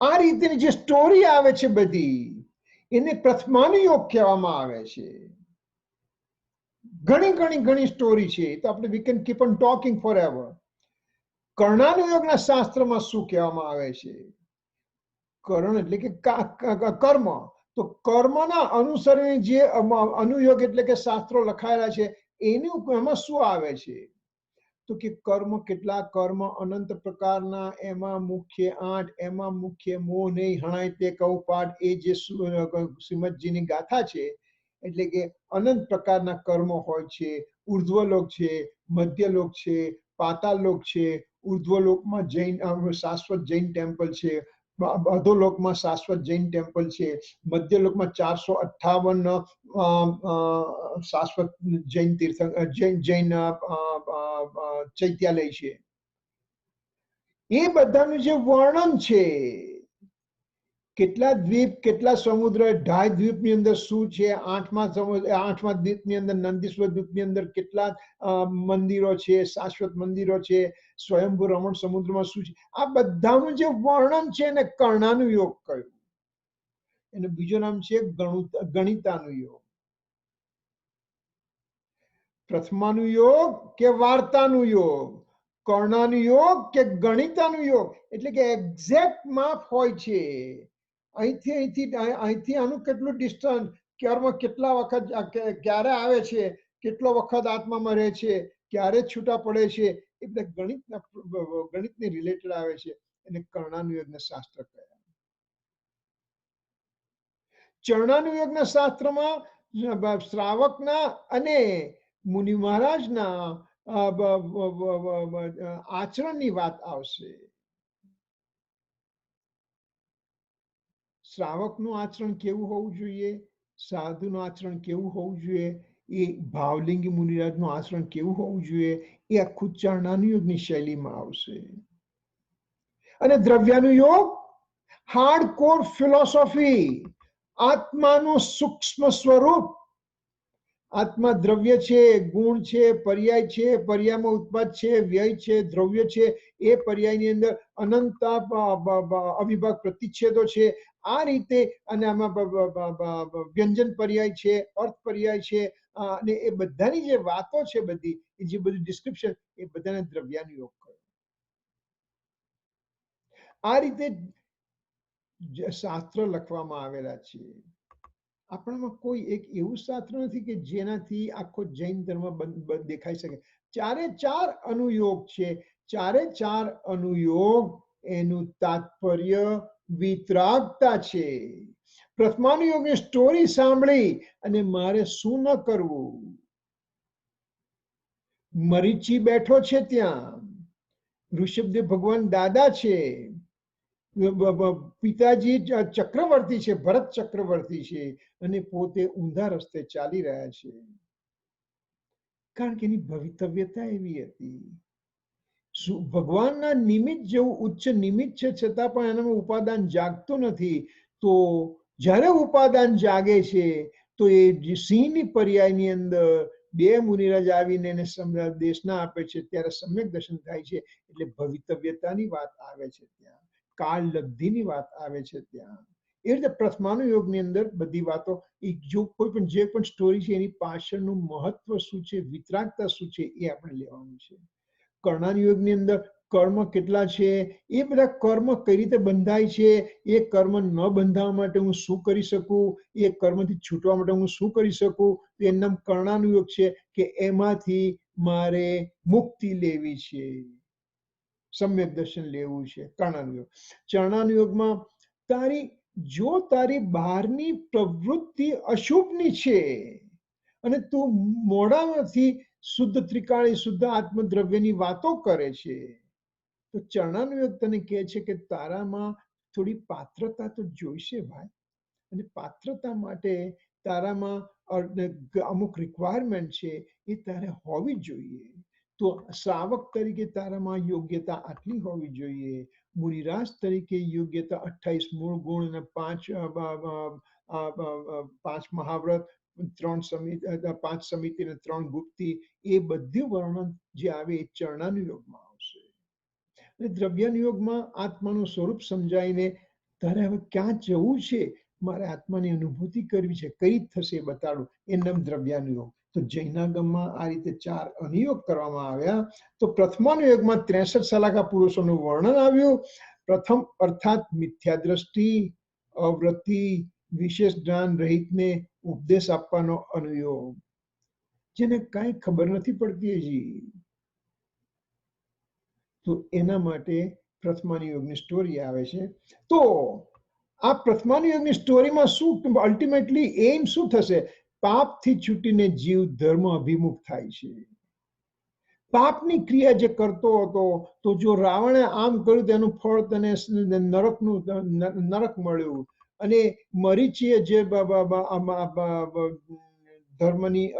આ રીતની જે સ્ટોરી આવે છે બધી, એને પ્રથમાનુયોગ કહેવામાં આવે છે. ઘણી સ્ટોરી છે. તો આપણે we can keep on talking forever. કર્ણાનુયોગના શાસ્ત્રમાં શું કહેવામાં આવે છે? કર્ણ એટલે કે કર્મ. તો કર્મના અનુસરણે જે અનુયોગ એટલે કે શાસ્ત્રો લખાયેલા છે એનું એમાં શું આવે છે? તો કે કર્મ કેટલા કર્મ અનંત પ્રકારના, એમાં મુખ્ય 8, એમાં મુખ્ય મોહ નહીં હણાય તે કહું પાઠ, એ જે શ્રીમદજીની ગાથા છે એટલે કે અનંત પ્રકારના કર્મ હોય છે. ઉર્ધ્વલોક છે, મધ્યલોક છે, પાતાળલોક છે. ઉર્ધ્વલોકમાં જૈન શાશ્વત જૈન ટેમ્પલ છે, અધોલોકમાં શાશ્વત જૈન ટેમ્પલ છે, મધ્યલોકમાં 458 શાશ્વત જૈન તીર્થ જૈન ચૈત્યાલય છે. એ બધાનું જે વર્ણન છે, કેટલા દ્વીપ કેટલા સમુદ્ર, 2.5 દ્વીપની અંદર શું છે, 8મા દ્વીપની અંદર નંદીશ્વર દ્વીપની અંદર કેટલા મંદિરો છે, શાશ્વત મંદિરો છે, સ્વયંભૂ રમણ સમુદ્રમાં શું છે, આ બધાનું જે વર્ણન છે એને કર્ણાનું યોગ કહ્યું. એનું બીજું નામ છે ગણિતાનું યોગ. પ્રથમાનું યોગ કે વાર્તાનું યોગ, કર્ણાનું યોગ કે ગણિતાનું યોગ, એટલે કે એક્ઝેક્ટ માપ હોય છે. અહીંથી આનું કેટલું ડિસ્ટન્સ, કર્મ કેટલા વખત ક્યારે આવે છે, કેટલો વખત આત્મામાં રહે છે, ક્યારે છૂટા પડે છે, એ બધા ગણિતને રિલેટેડ આવે છે. એને કર્ણાનુયોગના શાસ્ત્ર કહેવાય. ચરણાનુયોગના શાસ્ત્રમાં શ્રાવકના અને મુનિ મહારાજના આચરણની વાત આવશે. શ્રાવકનું આચરણ કેવું હોવું જોઈએ, સાધુનું આચરણ કેવું હોવું જોઈએ, એ ભાવલિંગી મુનિરાજનું આચરણ કેવું હોવું જોઈએ, એ આખું ચરણાનુયોગની શૈલીમાં આવશે. અને દ્રવ્યાનુયોગ હાર્ડકોર ફિલોસોફી, આત્માનું સૂક્ષ્મ સ્વરૂપ. આત્મા દ્રવ્ય છે, ગુણ છે, પર્યાય છે, પર્યાયમાં ઉત્પાદ છે, વ્યય છે, દ્રવ્ય છે, એ પર્યાયની અંદર અનંત અવિભાગ પ્રતિચ્છેદો છે. આ રીતે અને આમાં વ્યંજન પર્યાય છે, અર્થ પર્યાય છે, અને એ બધાની જે વાતો છે, બધી જે બધી ડિસ્ક્રિપ્શન, એ બધાને દ્રવ્યાનુયોગ કહ્યો. આ રીતે શાસ્ત્ર લખવામાં આવેલા છે. આપણામાં કોઈ એક એવું શાસ્ત્ર નથી કે જેનાથી આખો જૈન ધર્મ દેખાઈ શકે. 4 અનુયોગ છે. 4 અનુયોગ એનું તાત્પર્ય વિતરાગતા છે. પ્રથમાનુયોગની સ્ટોરી સાંભળી અને મારે શું ન કરવું. મરીચી બેઠો છે ત્યાં, ઋષભદેવ ભગવાન દાદા છે, પિતાજી ચક્રવર્તી છે, ભરત ચક્રવર્તી છે, અને પોતે ઊંધા રસ્તે ચાલી રહ્યા છે. કારણ કે એની ભવિતવ્યતા એવી હતી. ભગવાનના નિમિત્ત જેવું ઉચ્ચ નિમિત્ત છે, છતાં પણ એનામાં ઉપાદાન જાગતું નથી. તો જ્યારે ઉપાદાન જાગે છે તો એ સિંહની પર્યાયની અંદર 2 મુનિરાજ આવીને એને દેશના આપે છે, ત્યારે સમ્યક દર્શન થાય છે. એટલે ભવિતવ્યતાની વાત આવે છે ત્યાં, કાળ લબ્ધિની વાત આવે છે ત્યાં. એ રીતે પ્રથમાનુયોગની અંદર બધી વાતો, જો કોઈ પણ જે પણ સ્ટોરી છે એની પાછળનું મહત્વ શું છે, વિતરાગતા શું છે, એ આપણે લેવાનું છે. કર્ણાનુયોગની અંદર કર્મ કેટલા છે, એ બધા કર્મ કઈ રીતે બંધાય છે, એ કર્મ ન બંધાવા માટે હું શું કરી શકું, એ કર્મથી છૂટવા માટે હું શું કરી શકું, એનું નામ કર્ણાનુયોગ છે. કે એમાંથી મારે મુક્તિ લેવી છે, સમ્યક દર્શન લેવું છે, કર્ણાનુયોગ. ચરણાનુયોગમાં જો તારી બહારની પ્રવૃત્તિ અશુભની છે અને તું મોઢામાંથી શુદ્ધ ત્રિકાળી શુદ્ધ આત્મદ્રવ્યની વાતો કરે છે, તો ચરણાનુયોગ તને કહે છે કે તારામાં થોડી પાત્રતા તો જોઈશે ભાઈ. અને પાત્રતા માટે તારામાં અમુક રિક્વાયરમેન્ટ છે, એ તારે હોવી જોઈએ. તો શ્રાવક તરીકે તારામાં યોગ્યતા આટલી હોવી જોઈએ, મુનિરાજ તરીકે યોગ્યતા 28 મૂળ ગુણ અને 5 મહાવ્રત, 5 સમિતિ અને 3 ગુપ્તિ, એ બધું વર્ણન જે આવે એ ચરણાનુયોગમાં આવશે. અને દ્રવ્યાનુયોગમાં આત્માનું સ્વરૂપ સમજાવીને તારે હવે ક્યાં જવું છે, મારે આત્માની અનુભૂતિ કરવી છે, કઈ થશે એ બતાડું, એ નામ દ્રવ્યાનુયોગ. તો જૈનાગમમાં આ રીતે 4 અનુયોગ કરવામાં આવ્યા. તો પ્રથમાનુયોગમાં 63 સલાકા પુરુષોનું વર્ણન આવ્યું. પ્રથમ અર્થાત મિથ્યા દ્રષ્ટિ, અવૃત્તિ, વિશેષ જ્ઞાન રહિતને ઉપદેશ આપવાનો અનુયોગ, જેને કઈ ખબર નથી પડતી હજી, તો એના માટે પ્રથમાનુયોગની સ્ટોરી આવે છે. તો આ પ્રથમાનુયોગની સ્ટોરીમાં શું અલ્ટિમેટલી એમ શું થશે? પાપથી છૂટીને જીવ ધર્મ અભિમુખ થાય છે. પાપની ક્રિયા જે કરતો હતો, તો જો રાવણે આમ કર્યું તેનું ફળ તેને નરક મળ્યું, અને મરીચીએ જે ધર્મની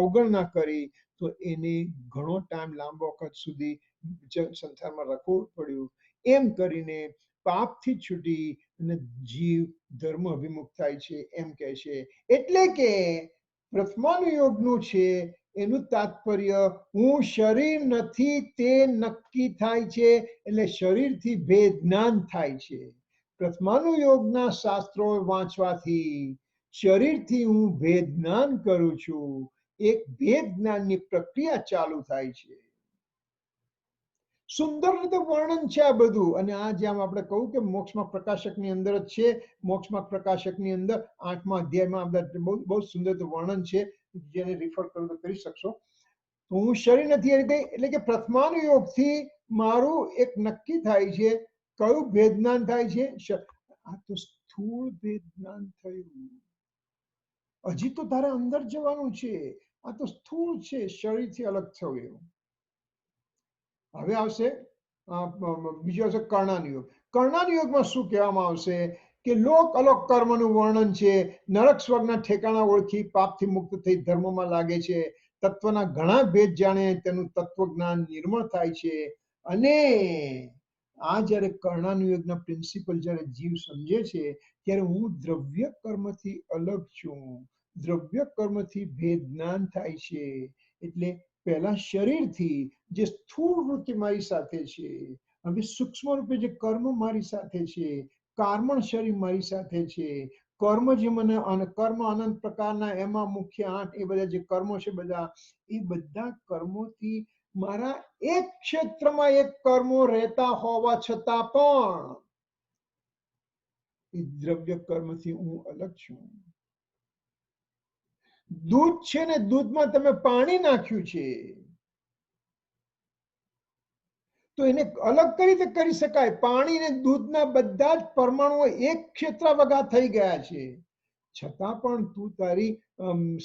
અવગણના કરી, તો એને ઘણો ટાઈમ લાંબો વખત સુધી સંસારમાં રાખવું પડ્યું. એમ કરીને પાપથી છૂટી અને જીવ ધર્મ અભિમુખ થાય છે, એમ કહે છે. એટલે કે પ્રથમાનુયોગનું છે એનું તાત્પર્ય હું શરીર નથી તે નક્કી થાય છે, એટલે શરીરથી ભેદ જ્ઞાન થાય છે. પ્રથમાનુયોગના શાસ્ત્રો વાંચવાથી શરીરથી હું ભેદ જ્ઞાન કરું છું, એક ભેદ જ્ઞાનની પ્રક્રિયા ચાલુ થાય છે. સુંદર રીતે વર્ણન છે આ બધું. અને આ જેમ આપણે કહું કે મોક્ષમાં પ્રકાશકની અંદર જ છે, મોક્ષમાં પ્રકાશકની અંદર 8મા અધ્યાયમાં બહુ સુંદર વર્ણન છે, જેને રિફર કરો તો કરી શકશો. હું શરીર નથી એટલે કે પ્રથમાનુયોગથી મારું એક નક્કી થાય છે. કયું ભેદ જ્ઞાન થાય છે? આ તો સ્થૂળ ભેદ જ્ઞાન થયું. હજી તો તારે અંદર જવાનું છે. આ તો સ્થૂળ છે, શરીરથી અલગ થયું. હવે આવશે બીજો આવશે કર્ણાનુયોગ. કર્ણાનુયોગમાં શું કહેવામાં આવશે કે લોક અલોક કર્મનું વર્ણન છે. નરક સ્વર્ગના ઠેકાણા ઓળખી પાપથી મુક્ત થઈ ધર્મમાં લાગે છે. તત્વના ઘણા ભેદ જાણે તેનું તત્વજ્ઞાન નિર્મળ થાય છે. અને આ જ્યારે કર્ણાનુયોગના પ્રિન્સિપલ જ્યારે જીવ સમજે છે, ત્યારે હું દ્રવ્ય કર્મથી અલગ છું, દ્રવ્ય કર્મથી ભેદ જ્ઞાન થાય છે. એટલે પહેલા શરીરથી જે સ્થૂળ વૃત્તિ મારી સાથે છે, હવે સૂક્ષ્મ રૂપે જે કર્મ મારી સાથે છે, કાર્મણ શરીર મારી સાથે છે, કર્મ જે મને કર્મ અનંત પ્રકારના, એમાં મુખ્ય 8 એ બધા જે કર્મો છે, બધા એ બધા કર્મોથી મારા એક ક્ષેત્રમાં એક કર્મો રહેતા હોવા છતાં પણ એ દ્રવ્ય કર્મથી હું અલગ છું. દૂધ છે ને, દૂધમાં તમે પાણી નાખ્યું છે, તો એને અલગ કઈ રીતે કરી શકાય? પાણી અને દૂધના બધા જ પરમાણુઓ એક ક્ષેત્ર વગા થઈ ગયા છે, છતાં પણ તું તારી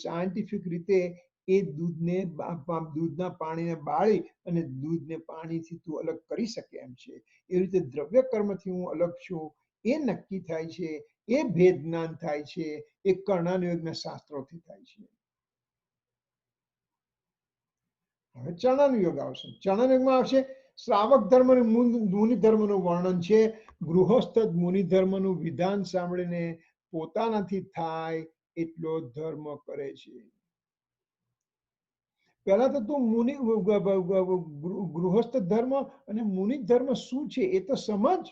સાયન્ટિફિક રીતે એ દૂધના પાણીને બાળી અને દૂધને પાણીથી તું અલગ કરી શકે એમ છે. એ રીતે દ્રવ્ય કર્મથી હું અલગ છું એ નક્કી થાય છે, એ ભેદ જ્ઞાન થાય છે, એ કર્ણાનુયોગના શાસ્ત્રોથી થાય છે. હવે ચરણાનુયોગ આવશે. ચરણાનુયોગમાં આવશે શ્રાવક ધર્મ અને મુનિ ધર્મનું વર્ણન છે. ગૃહસ્થ મુનિ ધર્મનું વિધાન સાંભળીને પોતાનાથી થાય એટલો ધર્મ કરે છે. પહેલા તો તું ગૃહસ્થ ધર્મ અને મુનિ ધર્મ શું છે એ તો સમજ.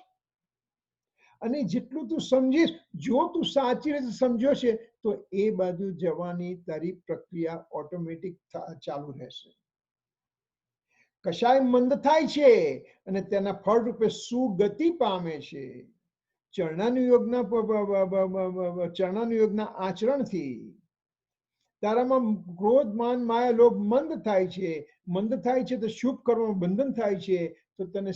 અને જેટલું તું સમજીશ, જો તું સાચી રીતે સમજ્યો છે, તો એ બાજુ જવાની તારી પ્રક્રિયા ઓટોમેટિક ચાલુ રહેશે. કશાય મંદ થાય છે અને તેના ફળ રૂપે સુગતિ પામે છે. ચરણાનુયોગના આચરણથી તારામાં ક્રોધ માન માયા લોભ મંદ થાય છે. મંદ થાય છે તો શુભ કર્મ બંધન થાય છે. તો તને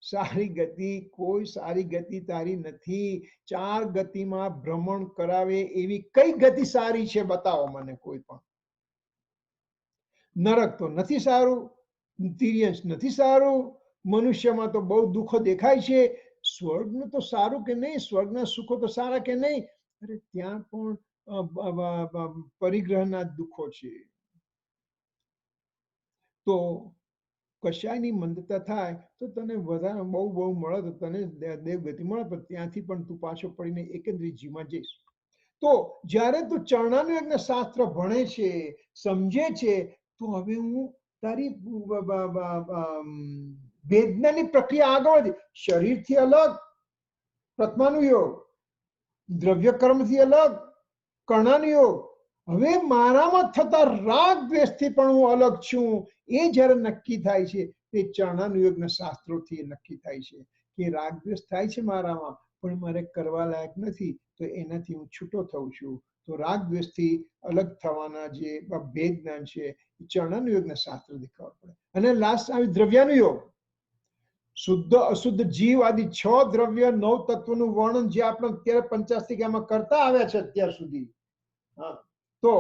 સારી ગતિ કોઈ સારી ગતિ તારી નથી. 4 ગતિમાં ભ્રમણ કરાવે એવી કઈ ગતિ સારી છે? બતાવો મને કોઈ પણ. નરક તો નથી સારું, તિર્યંશ નથી સારું, મનુષ્યમાં તો બહુ દુઃખો દેખાય છે. સ્વર્ગનું તો સારું કે નહીં? સ્વર્ગના સુખો તો સારા કે નહીં? અરે ત્યાં પણ પરિગ્રહના દુઃખો છે. તો કશાયની મંદતા થાય તો તને વધારે બહુ મળે તો તને દેવગતિ મળે, પણ ત્યાંથી પણ તું પાછો પડીને એકંદરીજીમાં જઈશ. તો જ્યારે તું ચરણાનુયોગના શાસ્ત્ર ભણે છે, સમજે છે, તો હવે હું તારી વેદનાની પ્રક્રિયા આગળ વધી. શરીરથી અલગ પ્રથમાનુયોગ, દ્રવ્ય કર્મથી અલગ કર્ણાનુયોગ. હવે મારામાં થતા રાગ દ્વેષથી પણ હું અલગ છું. એ જ્યારે નક્કી થાય છે તે ચરણાનુયોગના શાસ્ત્રોથી નક્કી થાય છે કે રાગ દ્વેષ થાય છે મારામાં, પણ મારે કરવા લાયક નથી, તો એનાથી હું છૂટો થઉં છું. તો રાગ દ્વેષથી અલગ થવાના જે ભેદ જ્ઞાન છે એ ચરણાનુયોગના શાસ્ત્ર દેખાવા પડે. અને લાસ્ટ આવી દ્રવ્યાનુયોગ, શુદ્ધ અશુદ્ધ જીવ આદિ 6 દ્રવ્ય 9 તત્વનું વર્ણન જે આપણે અત્યારે પંચાસ્તિકામાં કરતા આવ્યા છે અત્યાર સુધી. તો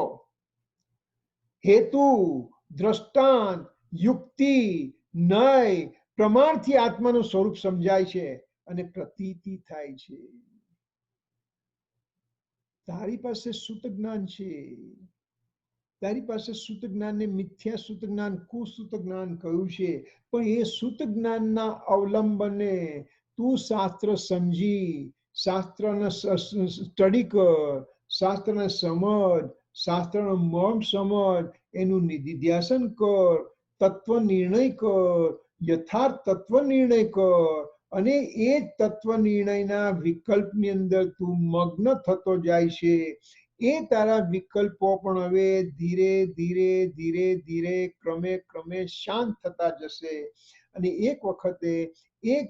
હેતુ, દ્રષ્ટાંત, યુક્તિ, નય, પ્રમાણથી આત્માનું સ્વરૂપ સમજાય છે અને પ્રતીતિ થાય છે. તારી પાસે સુત જ્ઞાન છે, તારી પાસે સુત જ્ઞાન ને મિથ્યા સુત જ્ઞાન, કુસુત જ્ઞાન કહ્યું છે, પણ એ સુત જ્ઞાનના અવલંબને તું શાસ્ત્ર સમજી, શાસ્ત્રને સ્ટડી કર, શાસ્ત્રને સમજ, શાસ્ત્રનો મર્મ સમજ, એનું નિધિધ્યાસન કર, તત્વ નિર્ણય કર, યથાર્થ તત્વ નિર્ણય કર, અને એ તત્વ નિર્ણયના વિકલ્પની અંદર તું મગ્ન થતો જાય છે. એ તારા વિકલ્પો પણ હવે ધીરે ધીરે ધીરે ધીરે ક્રમે ક્રમે શાંત થતા જશે. અને એક વખતે એક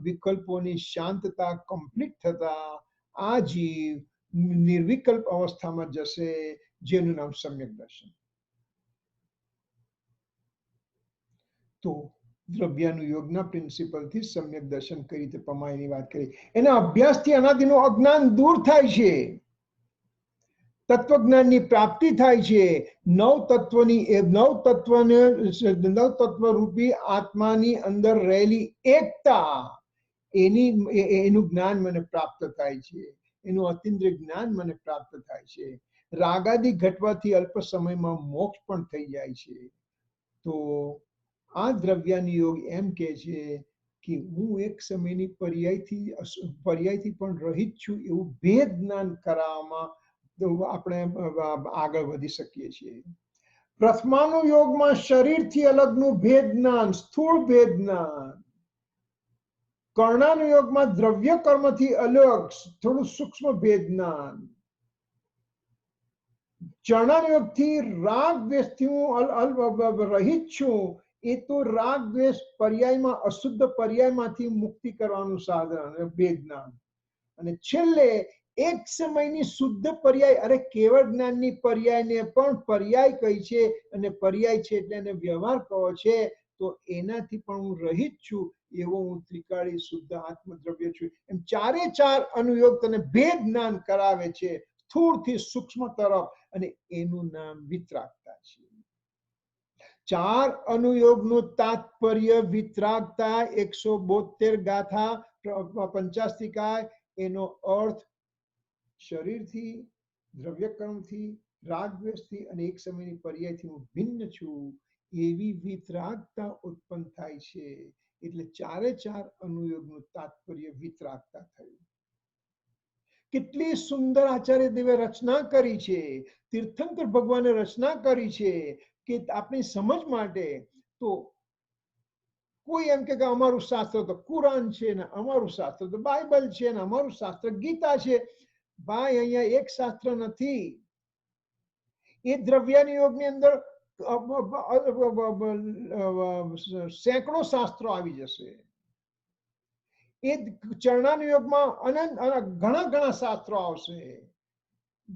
વિકલ્પોની શાંતતા કમ્પ્લીટ થતા આ જીવ નિર્વિકલ્પ અવસ્થામાં જશે, જેનું નામ સમ્યક દર્શન. તો દ્રવ્યાનુયોગના પ્રિન્સિપલથી સમ્યક દર્શન કઈ રીતે પમાયની વાત કરી. એના અભ્યાસથી અનાદિનું અજ્ઞાન દૂર થાય છે, તત્વજ્ઞાનની પ્રાપ્તિ થાય છે. નવ તત્વ રૂપી આત્માની અંદર રહેલી એકતા, એનું જ્ઞાન મને પ્રાપ્ત થાય છે, એનું અતિન્દ્રિય જ્ઞાન મને પ્રાપ્ત થાય છે. રાગાદિ ઘટવાથી અલ્પ સમયમાં મોક્ષ પણ થઈ જાય છે. તો આ દ્રવ્યાનુયોગ એમ કે છે કે હું એક સમયની પર્યાયથી પણ રહિત છું એવું ભેદ જ્ઞાન કરાવવામાં આપણે આગળ વધી શકીએ છીએ. પ્રથમાનુયોગમાં શરીરથી અલગનું ભેદ જ્ઞાન, સ્થૂળ ભેદ જ્ઞાન. કર્ણાનુયોગમાં દ્રવ્ય કર્મથી અલગ થોડું સૂક્ષ્મ ભેદ જ્ઞાન. ચરણાનુયોગથી રાગ દ્વેષથી હું રહિત છું, એ તો રાગ દ્વેષ પર્યાયમાં અશુદ્ધ પર્યાયમાંથી મુક્તિ કરવાનું સાધન ભેદ જ્ઞાન. અને છેલ્લે એક સમયની શુદ્ધ પર્યાય, અરે કેવળ જ્ઞાનની પર્યાયને પણ પર્યાય કહી છે, અને પર્યાય છે એટલે એને વ્યવહાર કહો છે. તો એનાથી પણ હું રહિત છું, એવો હું ત્રિકાળી શુદ્ધ આત્મદ્રવ્ય છું. એમ ચારે ચાર અનુયોગ તને ભેદ જ્ઞાન કરાવે છે, સ્થૂળથી સૂક્ષ્મ તરફ, અને એનું નામ વિતરાગતા છે. ચાર અનુયોગનું તાત્પર્ય વિતરાગતા 172 ગાથા પંચાસ્તિકાય. એનો અર્થ શરીરથી, દ્રવ્યકર્મથી, રાગદ્વેષથી અને એક સમયની પર્યાયથી હું ભિન્ન છું, એવી વિતરાગતા ઉત્પન્ન થાય છે. એટલે ચારે ચાર અનુયોગનું તાત્પર્ય વિતરાગતા થયું. કેટલી સુંદર આચાર્ય દેવે રચના કરી છે, તીર્થંકર ભગવાને રચના કરી છે કે આપણી સમજ માટે. તો કોઈ એમ કે અમારું શાસ્ત્ર તો કુરાન છે ને, અમારું શાસ્ત્ર તો બાઇબલ છે ને, અમારું શાસ્ત્ર ગીતા છે. ભાઈ અહીંયા એક શાસ્ત્ર નથી. એ દ્રવ્યાનુયોગની અંદર સેંકડો શાસ્ત્રો આવી જશે. એ ચરણાનુયોગમાં ઘણા ઘણા શાસ્ત્રો આવશે.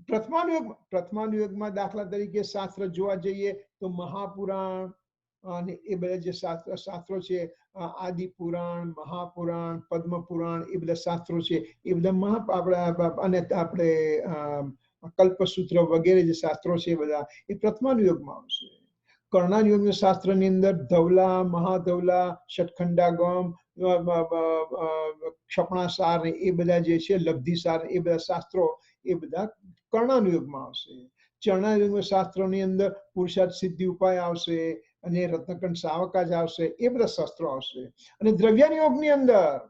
પ્રથમાનુયોગમાં દાખલા તરીકે શાસ્ત્ર જોવા જઈએ તો મહાપુરાણ અને એ બધા જે શાસ્ત્રો છે, આદિ પુરાણ, મહાપુરાણ, પદ્મ પુરાણ, એ બધા શાસ્ત્રો છે, એ બધા અને આપણે કલ્પસૂત્ર વગેરે જે શાસ્ત્રો છે, બધા એ પ્રથમાનુયોગમાં આવશે. કર્ણાનુયોગના શાસ્ત્રની અંદર ધવલા, મહાધવલા, ષટખંડાગમ, ક્ષપણાસાર એ બધા જે છે, લબ્ધિસાર, એ બધા શાસ્ત્રો એ બધા કર્ણાનુયોગમાં આવશે. ચરણાનુયોગના શાસ્ત્રોની અંદર પુરુષાર્થ સિદ્ધિ ઉપાય આવશે, અને રત્નકંઠ સાવકાજ આવશે, એ બધા શાસ્ત્રો આવશે. અને દ્રવ્યાનુયોગની અંદર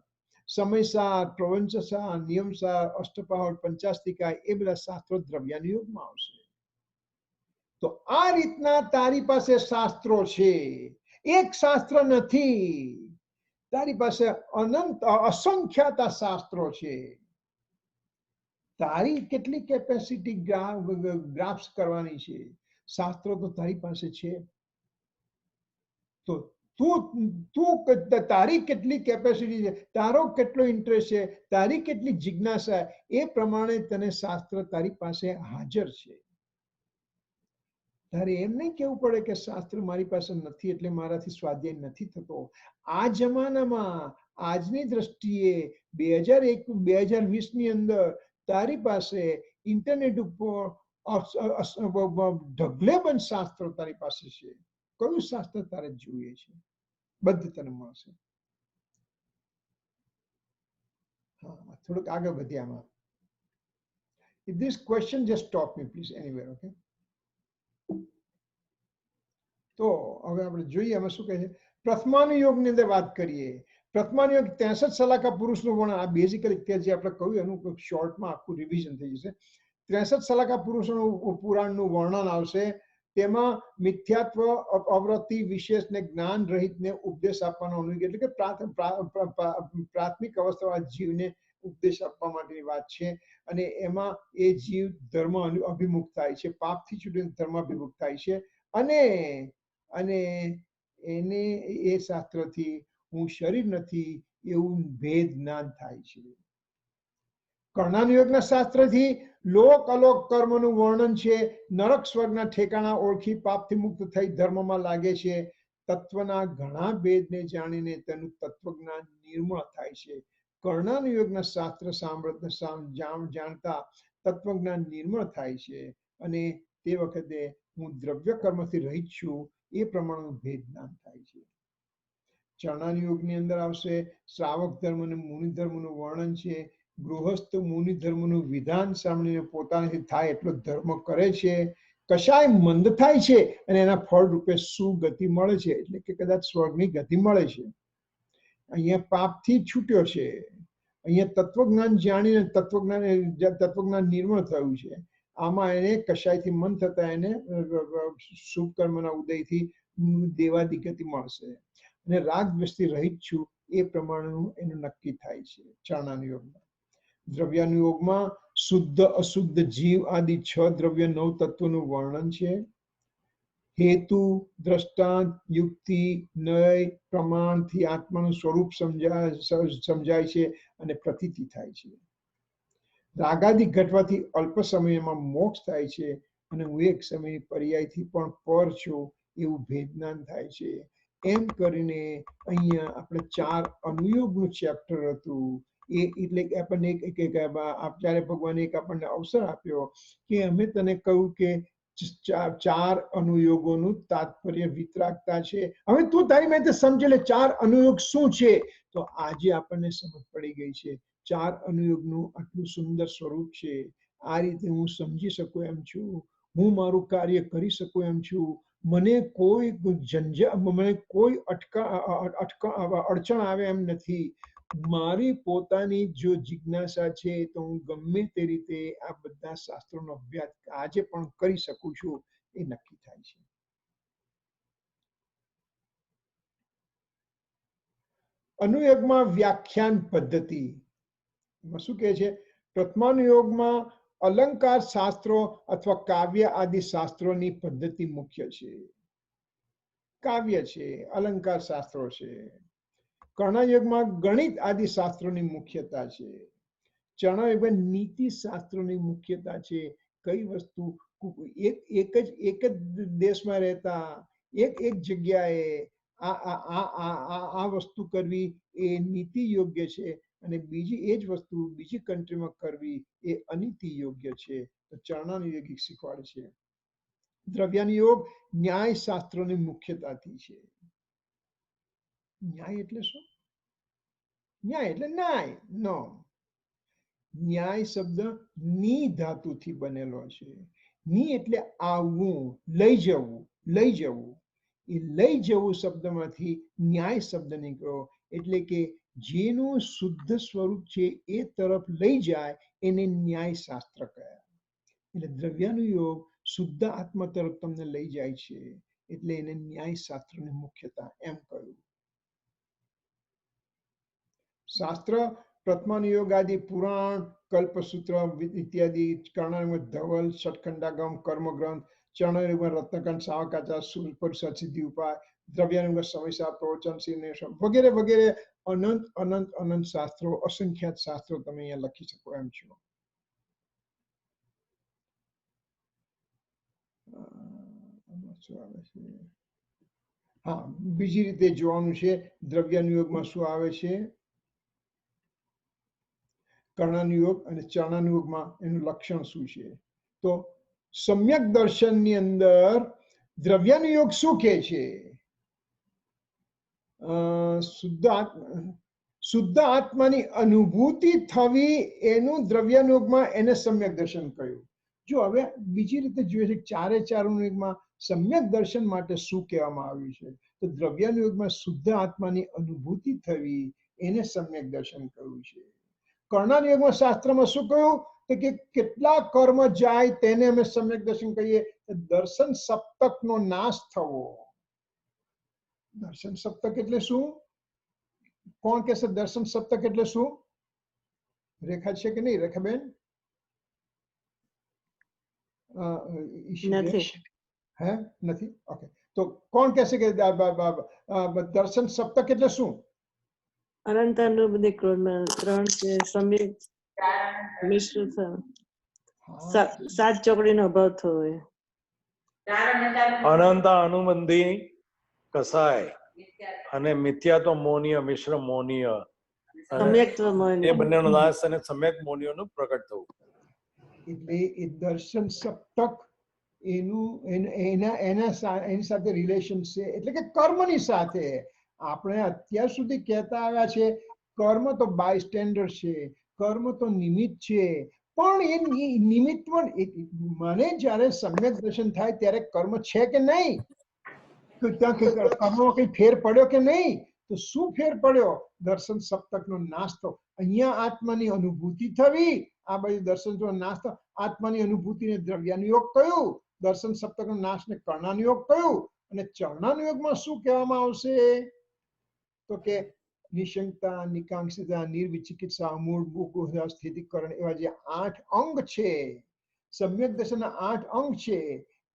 સમયસાર, પ્રવંચસાર, નિયમસાર, અષ્ટપાહળ, પંચાસ્તિકાય, એ બધા શાસ્ત્રો દ્રવ્યાનુયોગમાં આવશે. તો આ રીતના તારી પાસે શાસ્ત્રો છે, એક શાસ્ત્ર નથી. તારી પાસે અનંત અસંખ્યાતા શાસ્ત્રો છે. તારી કેટલી કેપેસિટી ગ્રાસ્પ કરવાની છે, શાસ્ત્રો તો તારી પાસે છે. તો તું તારી કેટલી કેપેસિટી છે, તારો કેટલો ઇન્ટરેસ્ટ છે, તારી કેટલી જિજ્ઞાસા, એ પ્રમાણે તને શાસ્ત્ર તારી પાસે હાજર છે. તારે એમ નહીં કેવું પડે કે શાસ્ત્ર મારી પાસે નથી એટલે મારાથી સ્વાધ્યાય નથી થતો. આ જમાનામાં આજની દ્રષ્ટિએ 2020 ની અંદર તારી પાસે ઇન્ટરનેટ ઉપર ઢગલેબંધ શાસ્ત્રો તારી પાસે છે. કયું શાસ્ત્ર તારે જોઈએ છે? બધું તને મળશે. હા, થોડુંક આગળ વધીએ આમાં. If this question, just stop me please anywhere, okay? તો હવે આપણે જોઈએ આમાં શું કહે છે. પ્રથમાનુયોગની અંદર વાત કરીએ. પ્રથમાનુયોગ 63 સલાકા પુરુષનું વર્ણન. આ બેઝિકલી અત્યારે જે આપણે કહ્યું એનું શોર્ટમાં આખું રિવિઝન થઈ જશે. 63 સલાકા પુરુષોનું પુરાણનું વર્ણન આવશે. તેમાં મિથ્યાત્વ, અવૃત્તિ, વિશેષને જ્ઞાન રહિતને ઉપદેશ આપવાનો અનુયોગ, એટલે કે પ્રાથમિક અવસ્થામાં જીવને ઉપદેશ આપવા માટેની વાત છે. અને એમાં એ જીવ ધર્મ અભિમુખ થાય છે, પાપથી છૂટીને ધર્માભિમુખ થાય છે. અને એને એ શાસ્ત્રથી હું શરીર નથી એવું ભેદ જ્ઞાન થાય છે. કર્ણાનુયોગના શાસ્ત્રથી લોક અલોક કર્મનું વર્ણન છે. નરક સ્વર્ગના ઠેકાણા ઓળખી પાપથી મુક્ત થઈ ધર્મમાં લાગે છે. તત્વના ઘણા ભેદને જાણીને તેનું તત્વજ્ઞાન નિર્મળ થાય છે. કર્ણાનુયોગના શાસ્ત્ર જાણતા તત્વજ્ઞાન નિર્મળ થાય છે. અને તે વખતે હું દ્રવ્ય કર્મથી રહિત છું એ પ્રમાણનું ભેદ જ્ઞાન થાય છે. ચરણાનુયોગની અંદર આવશે શ્રાવક ધર્મ અને મુનિ ધર્મનું વર્ણન છે. ગૃહસ્થ મુનિ ધર્મનું વિધાન સાંભળીને પોતાનાથી થાય એટલો ધર્મ કરે છે. કશાય મંદ થાય છે અને એના ફળ રૂપે સુગતિ મળે છે, એટલે કે કદાચ સ્વર્ગની ગતિ મળે છે. અહીંયા પાપથી છૂટ્યો છે, અહીંયા તત્વજ્ઞાન જાણીને તત્વજ્ઞાન નિર્મળ થયું છે. આમાં એને કશાયથી મન થતા એને શુભ કર્મના ઉદયથી દેવાદી ગતિ મળશે. અને રાગ દ્વેષથી રહિત છું એ પ્રમાણેનું એનું નક્કી થાય છે ચરણાનુયોગમાં. દ્રવ્યાનુયોગમાં શુદ્ધ અશુદ્ધ જીવ આદિ 6 દ્રવ્ય 9 તત્વોનું વર્ણન છે. હેતુ, દ્રષ્ટાંત, યુક્તિ, નય, પ્રમાણથી આત્માનું સ્વરૂપ સમજાય છે અને પ્રતીતિ થાય છે. રાગાદિ ઘટવાથી અલ્પ સમયમાં મોક્ષ થાય છે અને હું એક સમય પર્યાયથી પણ પર છું એવું ભેદજ્ઞાન થાય છે. એમ કરીને અહીંયા આપણે 4 અનુયોગનું ચેપ્ટર હતું. એ એટલે કે આપણને આચાર્ય ભગવાને એક આપણને અવસર આપ્યો કે અમે તને કહ્યું કે 4 અનુયોગોનું તાત્પર્ય વિતરાગતા છે. હવે તું તારી રીતે સમજી લે 4 અનુયોગ શું છે. તો આજે આપણને સમજ પડી ગઈ છે 4 અનુયોગનું આટલું સુંદર સ્વરૂપ છે. આ રીતે હું સમજી શકું એમ છું, હું મારું કાર્ય કરી શકું એમ છું. મને કોઈ અડચણ આવે એમ નથી. મારી પોતાની જો જિજ્ઞાસા છે તો હું ગમે તે રીતે આ બધા શાસ્ત્રોનો અભ્યાસ આજે પણ કરી શકું છું એ નક્કી થાય છે. અનુયોગમાં વ્યાખ્યાન પદ્ધતિ શું કહે છે? પ્રથમાનુયોગમાં અલંકાર શાસ્ત્રો અથવા કાવ્ય આદિ શાસ્ત્રોની પદ્ધતિ મુખ્ય છે. કાવ્ય છે, અલંકાર શાસ્ત્રો છે. કર્ણયુગમાં ગણિત આદિ શાસ્ત્રોની મુખ્યતા છે. ચરણાયુગમાં નીતિ શાસ્ત્રોની મુખ્યતા છે. કઈ વસ્તુ એક જ દેશમાં રહેતા એક જગ્યાએ આ વસ્તુ કરવી એ નીતિ યોગ્ય છે અને બીજી એ જ વસ્તુ બીજી કન્ટ્રીમાં કરવી એ અનીતિ યોગ્ય છે. તો ચરણાનુયોગિક શીખવાડે છે. દ્રવ્યાનુયોગ ન્યાય શાસ્ત્રોની મુખ્યતાથી છે. ન્યાય એટલે શું? ન્યાય એટલે ન્યાય નો. ન્યાય શબ્દ ની ધાતુથી બનેલો છે. ની એટલે આવવું, લઈ જવું, લઈ જવું. એ લઈ જવું શબ્દમાંથી ન્યાય શબ્દ નીકળ્યો. એટલે કે જેનું શુદ્ધ સ્વરૂપ છે એ તરફ લઈ જાય એને ન્યાય શાસ્ત્ર કહ્યા. એટલે દ્રવ્યાનુયોગ શુદ્ધ આત્મા તરફ તમને લઈ જાય છે એટલે એને ન્યાય શાસ્ત્રની મુખ્યતા એમ કહ્યું. શાસ્ત્ર પ્રથમાનુયોગ આદિ પુરાણ, કલ્પસૂત્ર ઇત્યાદि, કર્ણાનુયોગમાં ધવલ, ષટખંડાગમ, કર્મગ્રંથ, ચરણાનુયોગમાં રત્નકંઠ, સાવકાચા, સુરપરિષદ, સિદ્ધિ ઉપાય, દ્રવ્યાનુગ સમય સાતો ચમસી વગેરે વગેરે અનંત અનંત અનંત શાસ્ત્રો, અસંખ્યાત શાસ્ત્રો તમે અહીંયા લખી શકો એમ છો. શું આવે છે? હા, બીજી રીતે જોવાનું છે દ્રવ્યાનુયોગમાં શું આવે છે, કર્ણાનુયોગ અને ચરણાનુયોગમાં એનું લક્ષણ શું છે. તો સમ્યક દર્શનની અંદર દ્રવ્યાનુયોગ શું કહે છે? શુદ્ધ આત્માની અનુભૂતિ થવી એનું દ્રવ્યાનુયોગમાં એને સમ્યક દર્શન કહ્યું. જો હવે બીજી રીતે જોઈએ છે ચારે ચારનુયોગમાં સમ્યક દર્શન માટે શું કહેવામાં આવ્યું છે, તો દ્રવ્યાનુયોગમાં શુદ્ધ આત્માની અનુભૂતિ થવી એને સમ્યક દર્શન કહ્યું છે. કર્ણાનુયોગમાં શાસ્ત્રમાં શું કહ્યું, તો કે કેટલા કર્મ જાય તેને અમે સમ્યક દર્શન કહીએ. દર્શન સપ્તકનો નાશ થવો. દર્શન સપ્તક એટલે શું? કોણ કહેશે દર્શન સપ્તક એટલે શું? રેખા છે કે નહીં રેખાબેન? હે નથી? ઓકે, તો કોણ કહેશે કે દર્શન સપ્તક એટલે શું? અનંત અનુભૂતિ ક્રોધમાં ત્રણ છે, સમ્યક મિશ્ર સાત ચોકડીનો અભાવ થયો. અનંત અનુબંધી કસાય અને મિથ્યાત્વ મોનીય મિશ્ર મોનીય એ બંનેનો નાશ અને સમ્યક મોનીયનું પ્રગટ થવું. એટલે એ દર્શન સપ્તક એની સાથે રિલેશન છે, એટલે કે કર્મની સાથે. આપણે અત્યાર સુધી કહેતા આવ્યા છે કર્મ તો બાયસ્ટેન્ડર છે, કર્મ તો નિમિત્ત છે, પણ એ નિમિત્ત મને જ્યારે સમ્યક દર્શન થાય ત્યારે કર્મ છે કે નહીં, કર્મમાં કઈ ફેર પડ્યો કે નહીં, તો શું ફેર પડ્યો? દર્શન સપ્તકનો નાશ થયો. અહીંયા આત્માની અનુભૂતિ થવી, આ બાજુ દર્શન નાશ થયો. આત્માની અનુભૂતિને દ્રવ્યાનુયોગ કહ્યું, દર્શન સપ્તકનો નાશને કર્ણાનુયોગ કહ્યું. અને ચરણાનુયોગમાં શું કહેવામાં આવશે, તો કે નિશંકતા, નિકાંક્ષિતા, નિર્વિચિકિત્સા, મૂળ મુકુહ સ્થિતિકરણ એવા જે 8 અંગ છે, સમ્યક દર્શનના 8 અંગ છે,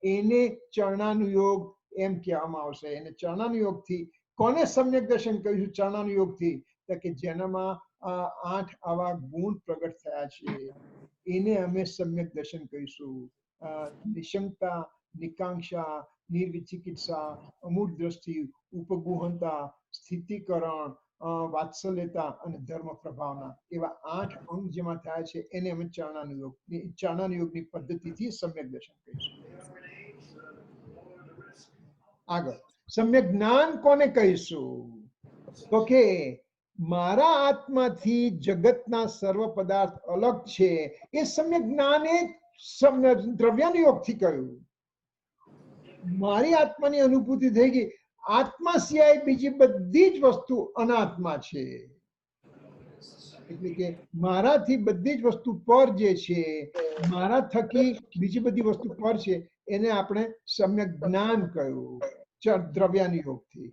એને ચરણાનુયોગ એમ કહેવામાં આવશે. એને ચરણાનુયોગથી કોને સમ્યક દર્શન કહ્યું? ચરણાનુયોગથી, તો કે જેનામાં 8 આવા ગુણ પ્રગટ થયા છે એને અમે સમ્યક દર્શન કહીશું. નિશંકતા, નિકાંક્ષા, નિર્વિચિકિત્સા, અમૂઢ દ્રષ્ટિ, ઉપગુહનતા, સ્થિતિકરણ, વાત્સલ્યતા અને ધર્મ પ્રભાવના એવા 8 અંગ જેમાં થાય છે એને અમે ચરણાનુયોગની પદ્ધતિથી સમ્યક દર્શન કહીશું. આગળ સમ્યક જ્ઞાન કોને કહીશું? તો કે મારા આત્માથી જગતના સર્વ પદાર્થ અલગ છે એ સમ્યક જ્ઞાન એ દ્રવ્યાનુયોગથી કહ્યું. મારી આત્માની અનુભૂતિ થઈ ગઈ, આત્મા સિવાય બીજી બધી જ વસ્તુ અનાત્મા છે. એટલે કે મારાથી બધી જ વસ્તુ પર જે છે, મારા થકી બીજી બધી વસ્તુ પર છે, એને આપણે સમ્યક જ્ઞાન કહ્યું દ્રવ્યાનુયોગથી.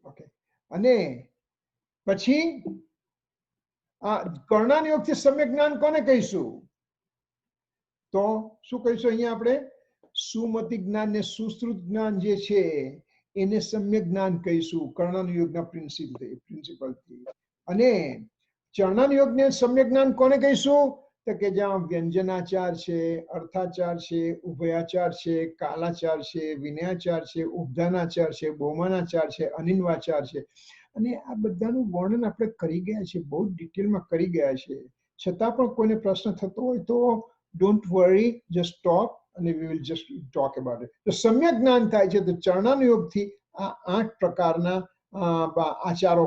ઓકે, અને પછી કર્ણાનુયોગથી સમ્યક જ્ઞાન કોને કહીશું? તો શું કહીશું અહીંયા આપણે? સુમતિ જ્ઞાન ને સુશ્રુત જ્ઞાન જે છે એને સમ્યક જ્ઞાન કહીશું કર્ણાનુયોગના પ્રિન્સિપલથી. અને ચરણાનુયોગને સમ્યક જ્ઞાન કોને કહીશું? તો કે જ્યાં વ્યંજનાચાર છે, અર્થાચાર છે, ઉભયાચાર છે, કાલાચાર છે, વિનયાચાર છે, ઉપધાનાચાર છે, બહુમાનાચાર છે, અનિન્વાચાર છે. અને આ બધાનું વર્ણન આપણે કરી ગયા છે, બહુ ડિટેલમાં કરી ગયા છે. છતાં પણ કોઈને પ્રશ્ન થતો હોય તો ડોન્ટ વરી, જસ્ટ સ્ટોપ અને we will just talk about it. તો સમ્યક જ્ઞાન થાય છે તો ચરણાનુયોગથી આ 8 પ્રકારના આચારો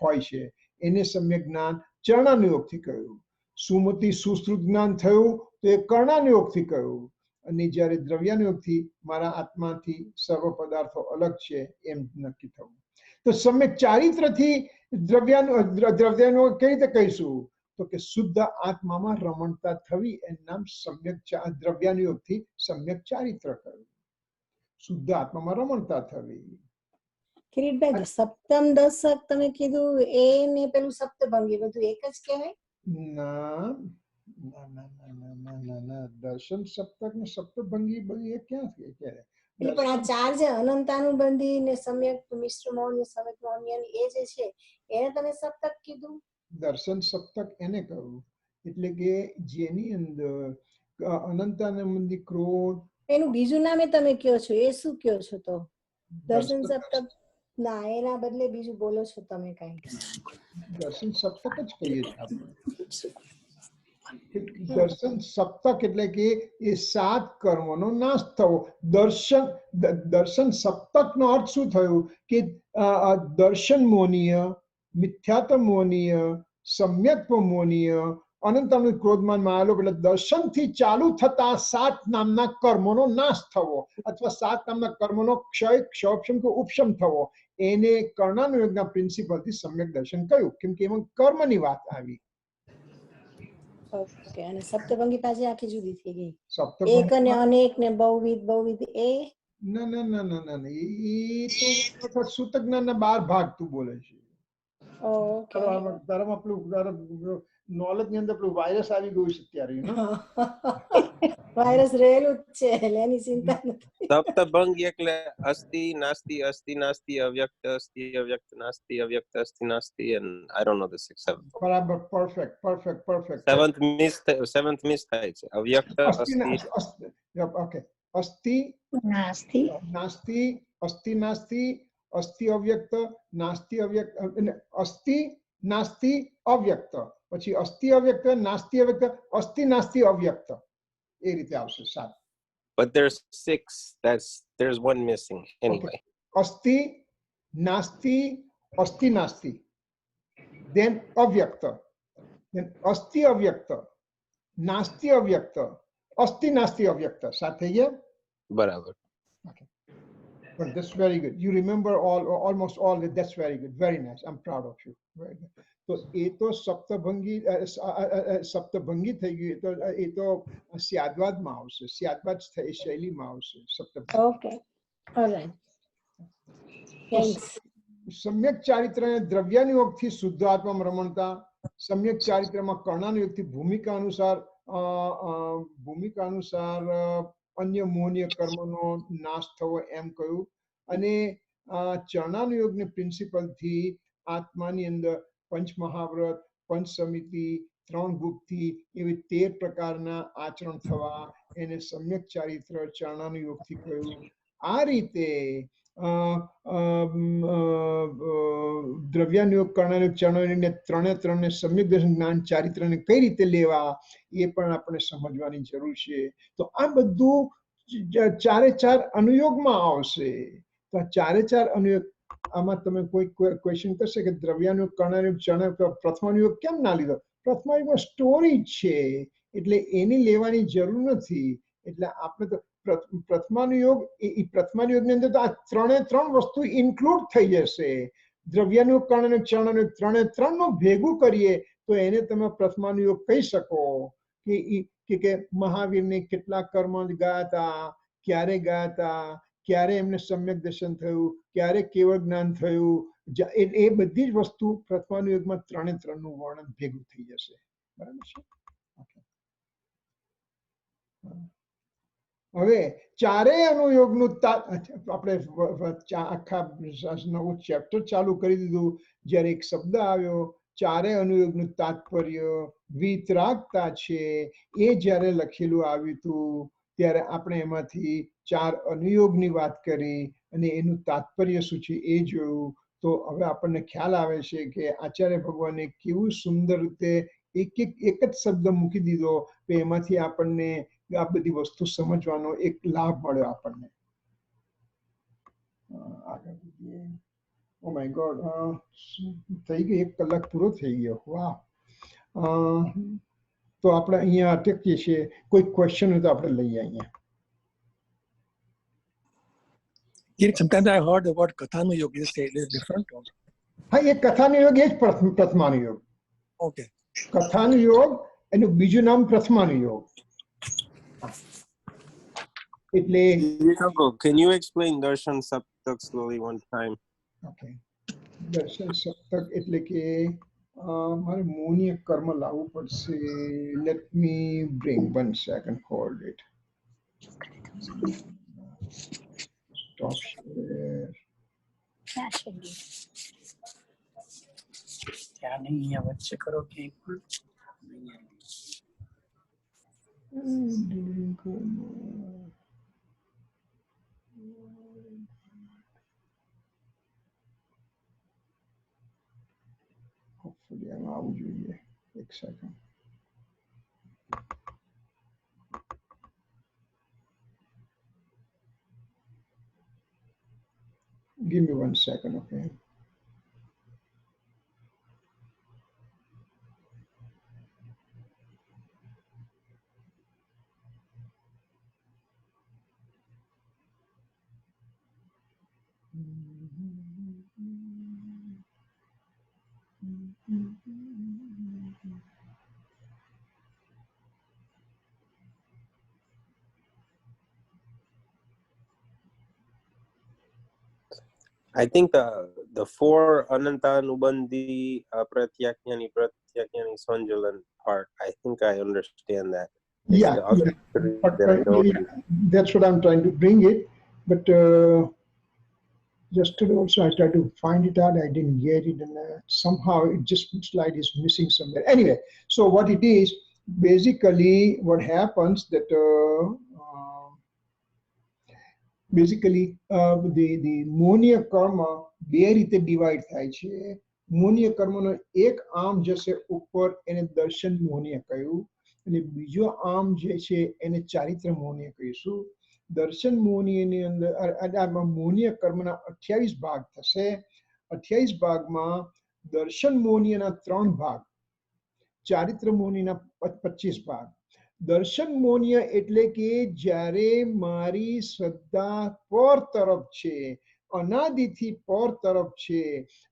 હોય છે એને સમ્યક જ્ઞાન ચરણાનુયોગથી કહ્યું. સુમતિ સુશ્રુત જ્ઞાન થયું તો એ કર્ણાનુયોગથી કહ્યું. અને જ્યારે દ્રવ્યાનુયોગથી મારા આત્માથી સર્વ પદાર્થો અલગ છે એમ નક્કી થયું. તો સમ્યક ચારિત્રથી દ્રવ્યાનુયોગ કઈ રીતે કહીશું? તો કે શુદ્ધ આત્મામાં રમણતા થવી એનું નામ સમ્યક દ્રવ્યાનુયોગથી સમ્યક ચારિત્ર કહ્યું. શુદ્ધ આત્મામાં રમણતા થવી. કિરીટભાઈ, સપ્તમ દશક તમે કીધું એ ને પેલું સપ્તભંગી બધું એક જ કહેવાય? ના, ના દર્શન સપ્તક ને સપ્તભંગી બધી એ ક્યાંથી ક્યારે એટલે પણ આ ચાર જે અનંતાનુબંધી ને સમ્યક મિશ્ર મૌન્ય સમ્યક મૌન્ય એ જે છે એને તમે સપ્તક કીધું. દર્શન સપ્તક એને કહ્યું એટલે કે જેની અંદર અનંતાનુબંધી ક્રોધ. એનું બીજું નામે તમે કયો છો એ શું કયો છો? તો દર્શન સપ્તક ના એના બદલે બીજું બોલો છો તમે કઈ? દર્શન સપ્તક જ કહીએ છીએ આપણે. દર્શન સપ્તક એટલે કે એ 7 કર્મોનો નાશ થવો. દર્શન સપ્તક નો અર્થ શું થયું કે દર્શન મોનીય, મિથ્યાત્વ મોનીય, સમ્યક્ત્વ મોનીય, અનંતાનું ક્રોધમાનમાં આવેલો એટલે દર્શનથી ચાલુ થતા 7 નામના કર્મોનો નાશ થવો અથવા 7 નામના કર્મોનો ક્ષયોપશમ કે ઉપશમ થવો એને કર્ણાનુયોગના પ્રિન્સિપલથી સમ્યક દર્શન કહ્યું કેમ કે એમાં કર્મની વાત આવી. ઓકે. અને સપ્તભંગી પાછી આખી જુદી થઈ ગઈ. સપ્તભંગી એક અને અનેક ને બહુવિધ એ ના એ તો સૂતક જ્ઞાનના 12 ભાગ તું બોલે છે. ઓકે. તારામાં પેલું નોલેજ ની અંદર પેલું વાયરસ આવી ગયું છે અત્યારે. વાયરસ રહેલું જ છે એટલે એની ચિંતા નથી. સપ્તભંગી એટલે અસ્તિ નાસ્તિ અવ્યક્ત અસ્તિ અવ્યક્ત નાસ્તિ and I don't know the 6 7. બરાબર. perfect. seventh miss થાય છે. અવ્યક્ત અસ્તિ ઓકે. અસ્તિ નાસ્તિ અવ્યક્ત નાસ્તિ અવ્યક્ત અસ્તિ નાસ્તિ અવ્યક્ત પછી અસ્તિ અવ્યક્ત નાસ્તિ અવ્યક્ત અસ્તિ નાસ્તિ અવ્યક્ત એ રીતે આવશે 7. but there's 6. there's one missing anyway. અસ્તિ નાસ્તિ અસ્તિ નાસ્તિ then અવ્યક્ત then અસ્તિ અવ્યક્ત નાસ્તિ અવ્યક્ત અસ્તિ નાસ્તિ અવ્યક્ત 7 થઈ ગયા. બરાબર. Okay. But that's very good. You remember almost all of it. That's very good. Very nice. I'm proud of you. Very good. So એ તો સપ્તભંગી થઈ ગયું. એ તો સ્યાદવાદમાં આવશે. સ્યાદવાદ શૈલીમાં આવશે સપ્તભંગી. ઓકે. ઓલરાઈટ. થેન્ક્સ. સમ્યક ચારિત્ર દ્રવ્યાનુયોગથી શુદ્ધાત્મામાં રમણતા, સમ્યક ચારિત્રમાં કર્ણાનુયોગથી ભૂમિકા અનુસાર અન્ય મોહનીય કર્મનો નાશ થવો એમ કહ્યું. અને ચરણાનુયોગની પ્રિન્સિપલથી આત્માની અંદર પંચ મહાવ્રત, પંચ સમિતિ, 3 ગુપ્તિ એવી 13 પ્રકારના આચરણ થવા એને સમ્યક ચારિત્ર ચરણાનુયોગથી કહ્યું. આ રીતે દ્રવ્યાનુયોગ, કર્ણાનુયોગ, ચરણાનુયોગ ત્રણે સમ્યક દર્શન જ્ઞાન ચારિત્રને કઈ રીતે લેવા એ પણ આપણે સમજવાની જરૂર છે. તો આ બધું 4 અનુયોગમાં આવશે. તો આ 4 અનુયોગ આમાં તમે કોઈ ક્વેશ્ચન કરશે કે દ્રવ્યાનુયોગ, કર્ણાનુયોગ, ચરણાનુયોગ પ્રથમાનુયોગ કેમ ના લીધો? પ્રથમાયુગમાં સ્ટોરી છે એટલે એની લેવાની જરૂર નથી. એટલે આપણે તો પ્રથમાનુયોગ પ્રથમાનુયોગની અંદર તો આ 3 વસ્તુ ઇન્ક્લુડ થઈ જશે. દ્રવ્યાનુયોગ, કર્ણાનુયોગ, ચરણાનુયોગ 3 નું ભેગું કરીએ તો એને તમે પ્રથમાનુયોગ કહી શકો કે મહાવીરને કેટલા કર્મ ગયા હતા, ક્યારે ગયા હતા, ક્યારે એમને સમ્યક દર્શન થયું, ક્યારે કેવળ જ્ઞાન થયું. એ બધી જ વસ્તુ પ્રથમાનુયોગમાં 3 નું વર્ણન ભેગું થઈ જશે. બરાબર છે. હવે 4 અનુયોગનું આપણે આખા નવું ચેપ્ટર ચાલુ કરી દીધું. જ્યારે એક શબ્દ આવ્યો 4 અનુયોગનું તાત્પર્ય વિતરાગતા છે એ જ્યારે લખેલું આવ્યું હતું ત્યારે આપણે એમાંથી 4 અનુયોગની વાત કરી અને એનું તાત્પર્ય શું છે એ જોયું. તો હવે આપણને ખ્યાલ આવે છે કે આચાર્ય ભગવાને કેવું સુંદર રીતે એક જ શબ્દ મૂકી દીધો તો એમાંથી આપણને આ બધી વસ્તુ સમજવાનો એક લાભ મળ્યો આપણને. ઓ માય ગોડ, થઈ ગઈ 1 કલાક પૂરો થઈ ગયો. વાહ. તો આપણે અહીંયા અટકીએ છીએ. કોઈ ક્વેશ્ચન હોય તો આપણે લઈએ અહીંયા. Sometimes I heard the word Kathanuyog. Is it different? હા, એ કથાનુયોગ એ જ પ્રથમાનુયોગ. Okay. કથાનુયોગ એનું બીજું નામ પ્રથમાનુયોગ. એટલે can you explain darshan saptak slowly one time? Okay. દર્શન સપ્તક એટલે કે મારે મૌનીય કર્મ લાવવું પડશે. Let me bring 1 second, hold it. Stop share. क्या नहीं है बच्चे करो कि હોપફુલી આમાં આવવું જોઈએ. 1 second. Give me 1 second, okay? I think the four Anantanubandhi Pratyaknyani Pratyaknyani Sanjalan part, I think I understand that. It's Yeah, the other yeah. three But, that I don't. yeah, that's what I'm trying to bring it. But yesterday also I tried to find it out. I didn't get it, and somehow it just slide is missing somewhere. Anyway, so what it is basically, what happens that basically the મોનીય કર્મ બે રીતે divide થાય છે. મોનીય કર્મનો એક આમ જશે ઉપર, એને દર્શન મોનીય કહ્યું, અને બીજો આમ જે છે એને ચારિત્ર મોનીય કહીશું. દર્શન મોનીયની અંદર મોનીય કર્મના 28 ભાગ થશે. 28 ભાગમાં દર્શન મોનીયના 3 ભાગ, ચારિત્ર મોનીના 25 ભાગ. દર્શન મોનીય એટલે કે જ્યારે મારી શ્રદ્ધા પર તરફ છે, અનાદિથી પર તરફ છે,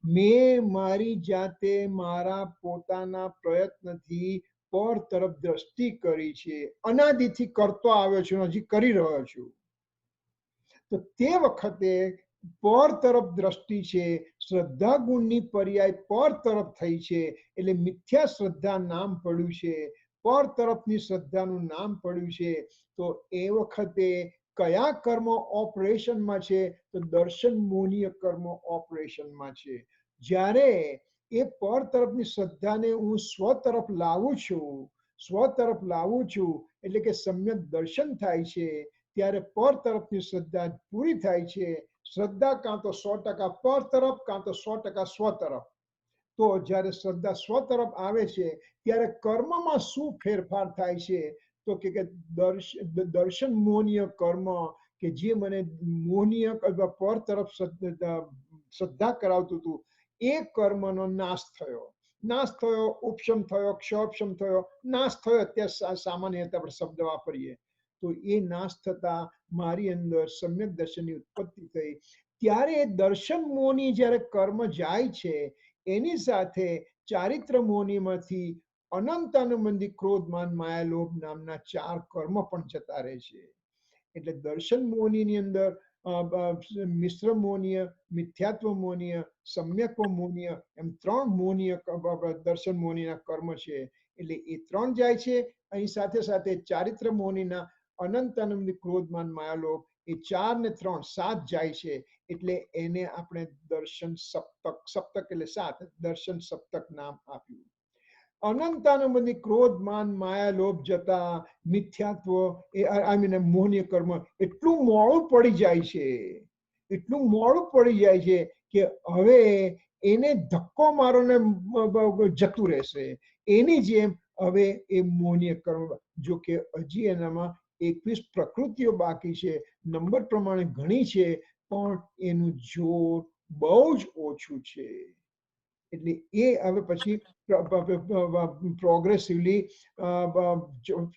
મેં મારી જાતે મારા પોતાના પ્રયત્નથી પર તરફ દ્રષ્ટિ કરી છે, અનાદિથી કરતો આવ્યો છું, હજી કરી રહ્યો છું. તો તે વખતે પર તરફ દ્રષ્ટિ છે, શ્રદ્ધા ગુણની પર્યાય પર તરફ થઈ છે, એટલે મિથ્યા શ્રદ્ધા નામ પડ્યું છે, પર તરફની શ્રદ્ધાનું નામ પડ્યું છે. તો એ વખતે કયા કર્મ ઓપરેશનમાં છે? તો દર્શન મોનીય કર્મ ઓપરેશનમાં છે. જ્યારે એ પર તરફની શ્રદ્ધાને હું સ્વ તરફ લાવું છું, એટલે કે સમ્યક દર્શન થાય છે, ત્યારે પર તરફની શ્રદ્ધા પૂરી થાય છે. શ્રદ્ધા કાં તો 100% પર તરફ, કાં તો 100% સ્વ તરફ. તો જ્યારે શ્રદ્ધા સ્વ તરફ આવે છે, ત્યારે કર્મમાં શું ફેરફાર થાય છે? તો કે દર્શન મોનીય કર્મ, કે જે મને મોનીય પર તરફ શ્રદ્ધા કરાવતું હતું, એ કર્મનો નાશ થયો. નાશ થયો, ઉપશમ થયો, ક્ષોપશમ થયો, નાશ થયો. અત્યારે સામાન્ય રીતે આપણે શબ્દ વાપરીએ. તો એ નાશ થતા મારી અંદર સમ્યક દર્શનની ઉત્પત્તિ થઈ. ત્યારે દર્શન મોની જ્યારે કર્મ જાય છે, એની સાથે ચારિત્ર મોનીમાંથી અનંતાનુબંધી ક્રોધ માન માયા લોભ નામના 4 કર્મ પણ જતા રહે છે. એટલે દર્શન મોનીની અંદર મિશ્ર મોનીય, મિથ્યાત્વ મોનીય, સમ્યક્વ મોનીય, એમ 3 મોનીય દર્શન મોનીના કર્મ છે. એટલે એ 3 જાય છે. અહીં સાથે સાથે ચારિત્ર મોનીના અનંતાનુબંધી ક્રોધ માન માયા લોભ, એ 4 ને 3 7 જાય છે. એટલે એને આપણે દર્શન સપ્તક, સપ્તક એટલે 7, દર્શન સપ્તક નામ આપ્યું. અનંતાનુબંધી ક્રોધ માન માયા લોભ જતા મિથ્યાત્વ મોહનીય કર્મ એટલું મોડું પડી જાય છે, એટલું મોડું પડી જાય છે કે હવે એને ધક્કો મારો ને જતું રહેશે. એની જેમ હવે એ મોહનીય કર્મ, જો કે હજી એનામાં 21 પ્રકૃતિઓ બાકી છે, નંબર પ્રમાણે ઘણી છે, પણ એનું જોર બહુ જ ઓછું છે. એટલે એ હવે પછી પ્રોગ્રેસિવલી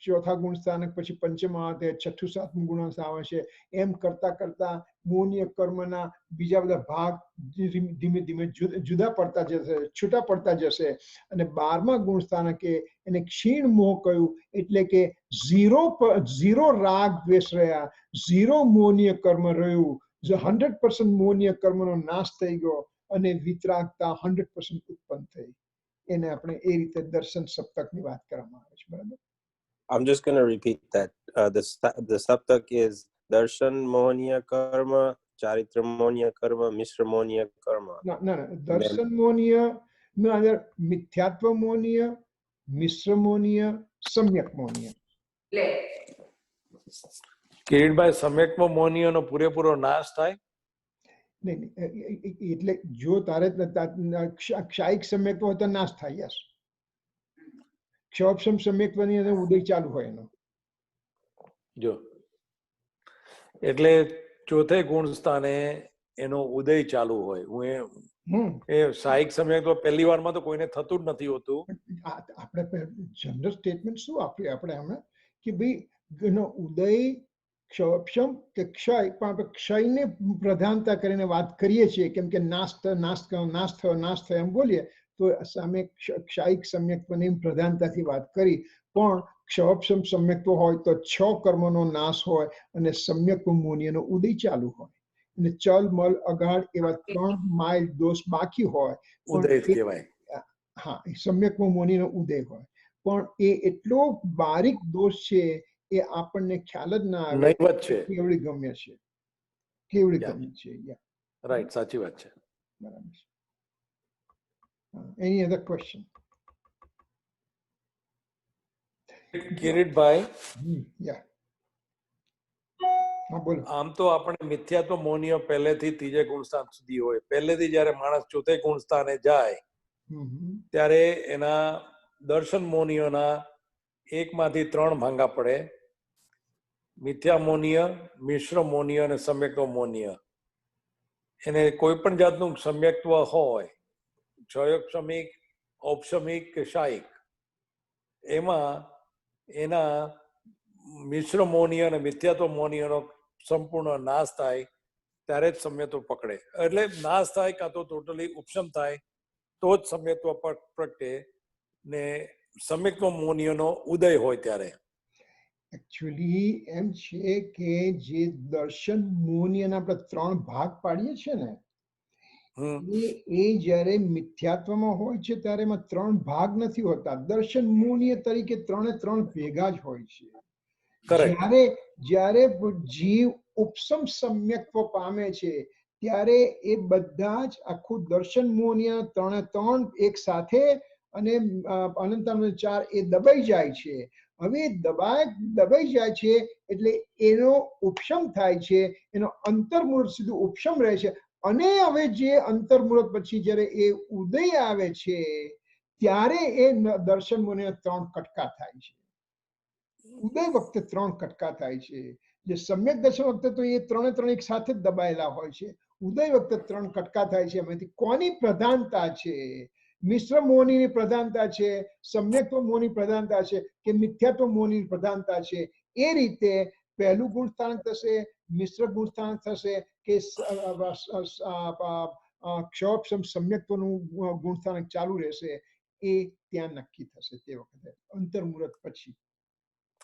ચોથા ગુણ સ્થાનક, પછી પંચમ આવે, છઠ્ઠું સાતમું ગુણ આવે છે. એમ કરતા કરતા મોહનીય કર્મના બીજા બધા ભાગ ધીમે ધીમે જુદા પડતા જશે, છૂટા પડતા જશે. અને 12મા ગુણ સ્થાનકે એને ક્ષીણ મોહ કહ્યું. એટલે કે ઝીરો રાગ દ્વેષ રહ્યા, ઝીરો મોહનીય કર્મ રહ્યું. 100% મોહનીય કર્મનો નાશ થઈ ગયો અને વિતરાગતા 100% ઉત્પન્ન થઈ. એને આપણે એ રીતે દર્શન સપ્તકની વાત કરવામાં આવે છે. બરાબર? I'm just going to repeat that. The saptak is darshan mohaniya karma, charitra mohaniya karma, mishra mohaniya karma. ના ના ના, દર્શન મોનીય ના અંદર મિથ્યાત્વ મોનીય, મિશ્ર મોનીય, સમ્યક મોનીય. કિરીટભાઈ, સમ્યક્મ મોનીયનો પૂરેપૂરો નાશ થાય? નહીં એટલે જો તારે ક્ષાયિક સમ્યક્વ હોય તો નાશ થાય. યસ, ક્ષોપસમ સમ્યક્વની અંદર ઉદય ચાલુ હોય એનો. જો એટલે ચોથે ગુણ સ્થાને એનો ઉદય ચાલુ હોય. હું એ સહાયિક સમ્યક્વ પહેલી વારમાં તો કોઈને થતું જ નથી હોતું. આપણે જનરલ સ્ટેટમેન્ટ શું આપીએ આપણે હમણાં કે ભાઈ એનો ઉદય ક્ષોપસમ કે ક્ષય, પણ આપણે ક્ષયને પ્રધાનતા કરીને વાત કરીએ છીએ, કેમ કે નાશ થયો એમ બોલીએ તો સામે ક્ષાયિક સમ્યક્વની પ્રધાનતાથી વાત કરી. પણ ક્ષોપસમ સમ્યક્વ હોય તો 6 કર્મનો નાશ હોય અને સમ્યક્વ મોનીયનો ઉદય ચાલુ હોય. અને ચલ મલ અગાડ એવા 3 માઇલ દોષ બાકી હોય. ઉદય કહેવાય. હા, સમ્યક્વ મોનીનો ઉદય હોય, પણ એ એટલો બારીક દોષ છે એ આપણને ખ્યાલ જ ના આવે. નહીવત છે. કેવડી ગમ્ય છે, કેવડી ગમ્ય છે. રાઈટ, સાચી વાત છે. બરાબર છે. એની અધર ક્વેશ્ચન? કિરીટભાઈ, આમ તો આપણે મિથ્યાત્વ મોનીય પહેલેથી ત્રીજે ગુણસ્થાન સુધી હોય. પહેલેથી જયારે માણસ ચોથે ગુણસ્થાને જાય ત્યારે એના દર્શન મોનીયોના 1 માંથી 3 ભાંગા પડે: મિથ્યા મોનીય, મિશ્ર મોનીય અને સમ્યક્વ મોનીય. એને કોઈ પણ જાતનું સમ્યક્ત્વ હોય, ક્ષયોપશમિક, ઔપશમિક કે શાયિક, એમાં એના મિશ્ર મોનીય અને મિથ્યાત્વ મોનીયનો સંપૂર્ણ નાશ થાય ત્યારે જ સમ્યત્વ પકડે. એટલે નાશ થાય કાં તો ટોટલી ઉપશમ થાય તો જ સમ્યત્વ પ્રગટે ને સમ્યક્વ મોનીયનો ઉદય હોય ત્યારે. એકચ્યુઅલી એમ છે કે જે દર્શન મોનીયના આપણે 3 ભાગ પાડીએ છીએ ને, એ જ્યારે મિથ્યાત્વમાં હોય છે ત્યારે એમાં 3 ભાગ નથી હોતા. દર્શન મોનીય તરીકે 3 ભેગા જ હોય છે. જ્યારે જીવ ઉપસમ સમ્યક્વ પામે છે ત્યારે એ બધા જ આખું દર્શન મોનીય 3 એક સાથે અને અનંતાનંદ 4 એ દબાઈ જાય છે. હવે દબાઈ જાય છે એટલે એનો ઉપશમ થાય છે, એનો અંતર્મુહૂર્ત સુધી ઉપશમ રહે છે. અને હવે જે અંતર્મુહૂર્ત પછી જ્યારે એ ઉદય આવે છે ત્યારે એ દર્શન મુનિ 3 કટકા થાય છે. ઉદય વખતે 3 કટકા થાય છે. જે સમ્યક દર્શન વખતે તો એ 3 એક સાથે જ દબાયેલા હોય છે. ઉદય વખતે 3 કટકા થાય છે. એમાંથી કોની પ્રધાનતા છે? મિશ્ર મોનીની પ્રધાનતા છે, સમ્યક્ત્વ મોની પ્રધાનતા છે કે મિથ્યાત્વ મોની પ્રધાનતા છે? એ રીતે પહેલું ગુણસ્થાન થશે, મિશ્ર ગુણસ્થાન થશે કે ક્ષોપસમ સમ્યક્ત્વનું ગુણસ્થાન ચાલુ રહેશે, એ ત્યાં નક્કી થશે તે વખતે અંતર્મુહૂર્ત પછી.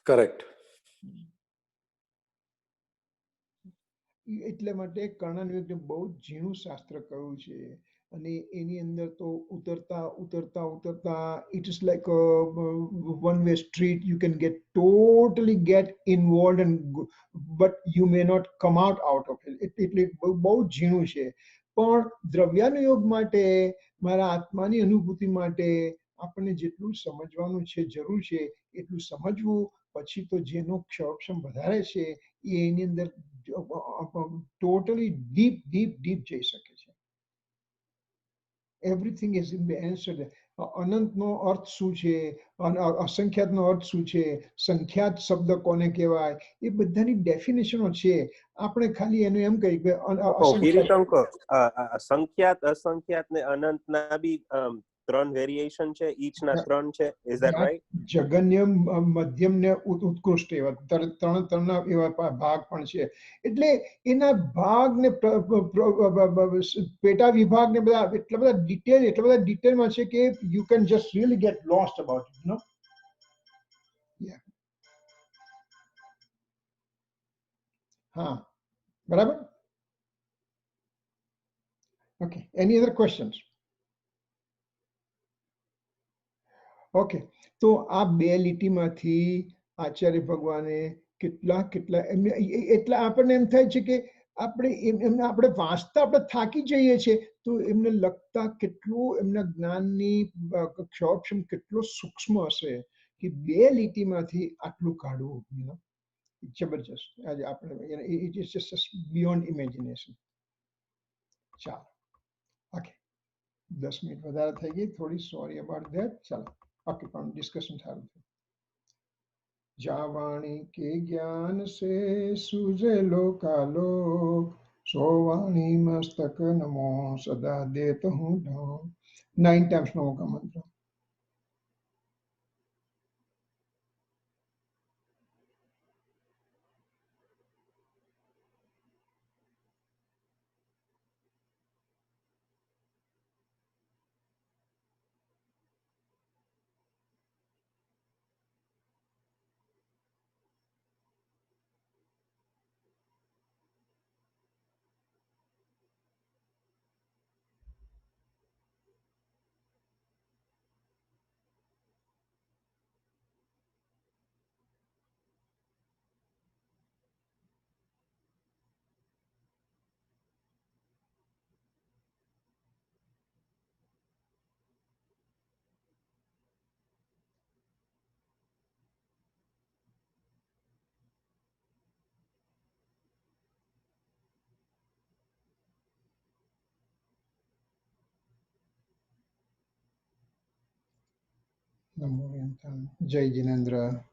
કરેક્ટ. એટલે માટે કર્ણાનુયુક્ત બહુ ઝીણું શાસ્ત્ર કહ્યું છે. અને એની અંદર તો ઉતરતા it is like a one way street. You can totally get involved and but you may not come out of it. એટલે બહુ ઝીણું છે. પણ દ્રવ્યાનુયોગ માટે, મારા આત્માની અનુભૂતિ માટે આપણને જેટલું સમજવાનું છે, જરૂર છે એટલું સમજવું. પછી તો જેનો ક્ષોપસમ વધારે છે એની અંદર ટોટલી ડીપ જઈ શકે છે. Everything is in the answer. અનંતનો અર્થ શું છે, અસંખ્યાતનો અર્થ શું છે, સંખ્યાત શબ્દ કોને કહેવાય, એ બધાની ડેફિનેશનો છે. આપણે ખાલી એનું એમ કહી કે સંખ્યાત, અસંખ્યાત ને અનંતના બી 3 વેરિએશન છે, ઈચ ના 3 છે. Is that right? જગન્ય, મધ્યમ ને ઉત્કૃષ્ટ એવા 3 એવા ભાગ પણ છે. એટલે એના ભાગ ને પેટા વિભાગ ને બધા એટલા બધા ડિટેલમાં છે કે you can just really get lost about it, no? હા, બરાબર. Okay, any other questions? Okay, તો આ બે લીટીમાંથી આચાર્ય ભગવાને કેટલા કેટલા એમને એટલા આપણને એમ થાય છે કે એમને આપણે વાંચતા આપણે થાકી જઈએ છીએ, તો એમને લખતા કેટલું એમના જ્ઞાનની ક્ષોભ કેટલો સૂક્ષ્મ હશે કે બે લીટીમાંથી આટલું કાઢવું, જબરજસ્ત. આજે આપણે it is just beyond imagination. ચાલો, ઓકે, 10 મિનિટ વધારે થઈ ગઈ થોડી, સોરી અબાઉટ ધેટ. ચાલો, ओके, પણ ડિસ્કશન ચાલુ થયું. जावाणी के ज्ञान से सूझे लोकालोक, सोवाणी मस्तक नमो सदा देत हूँ ढोक. 9 टाइम्स नमो का मंत्र. नमो यंत्रम. जय जिनेन्द्र.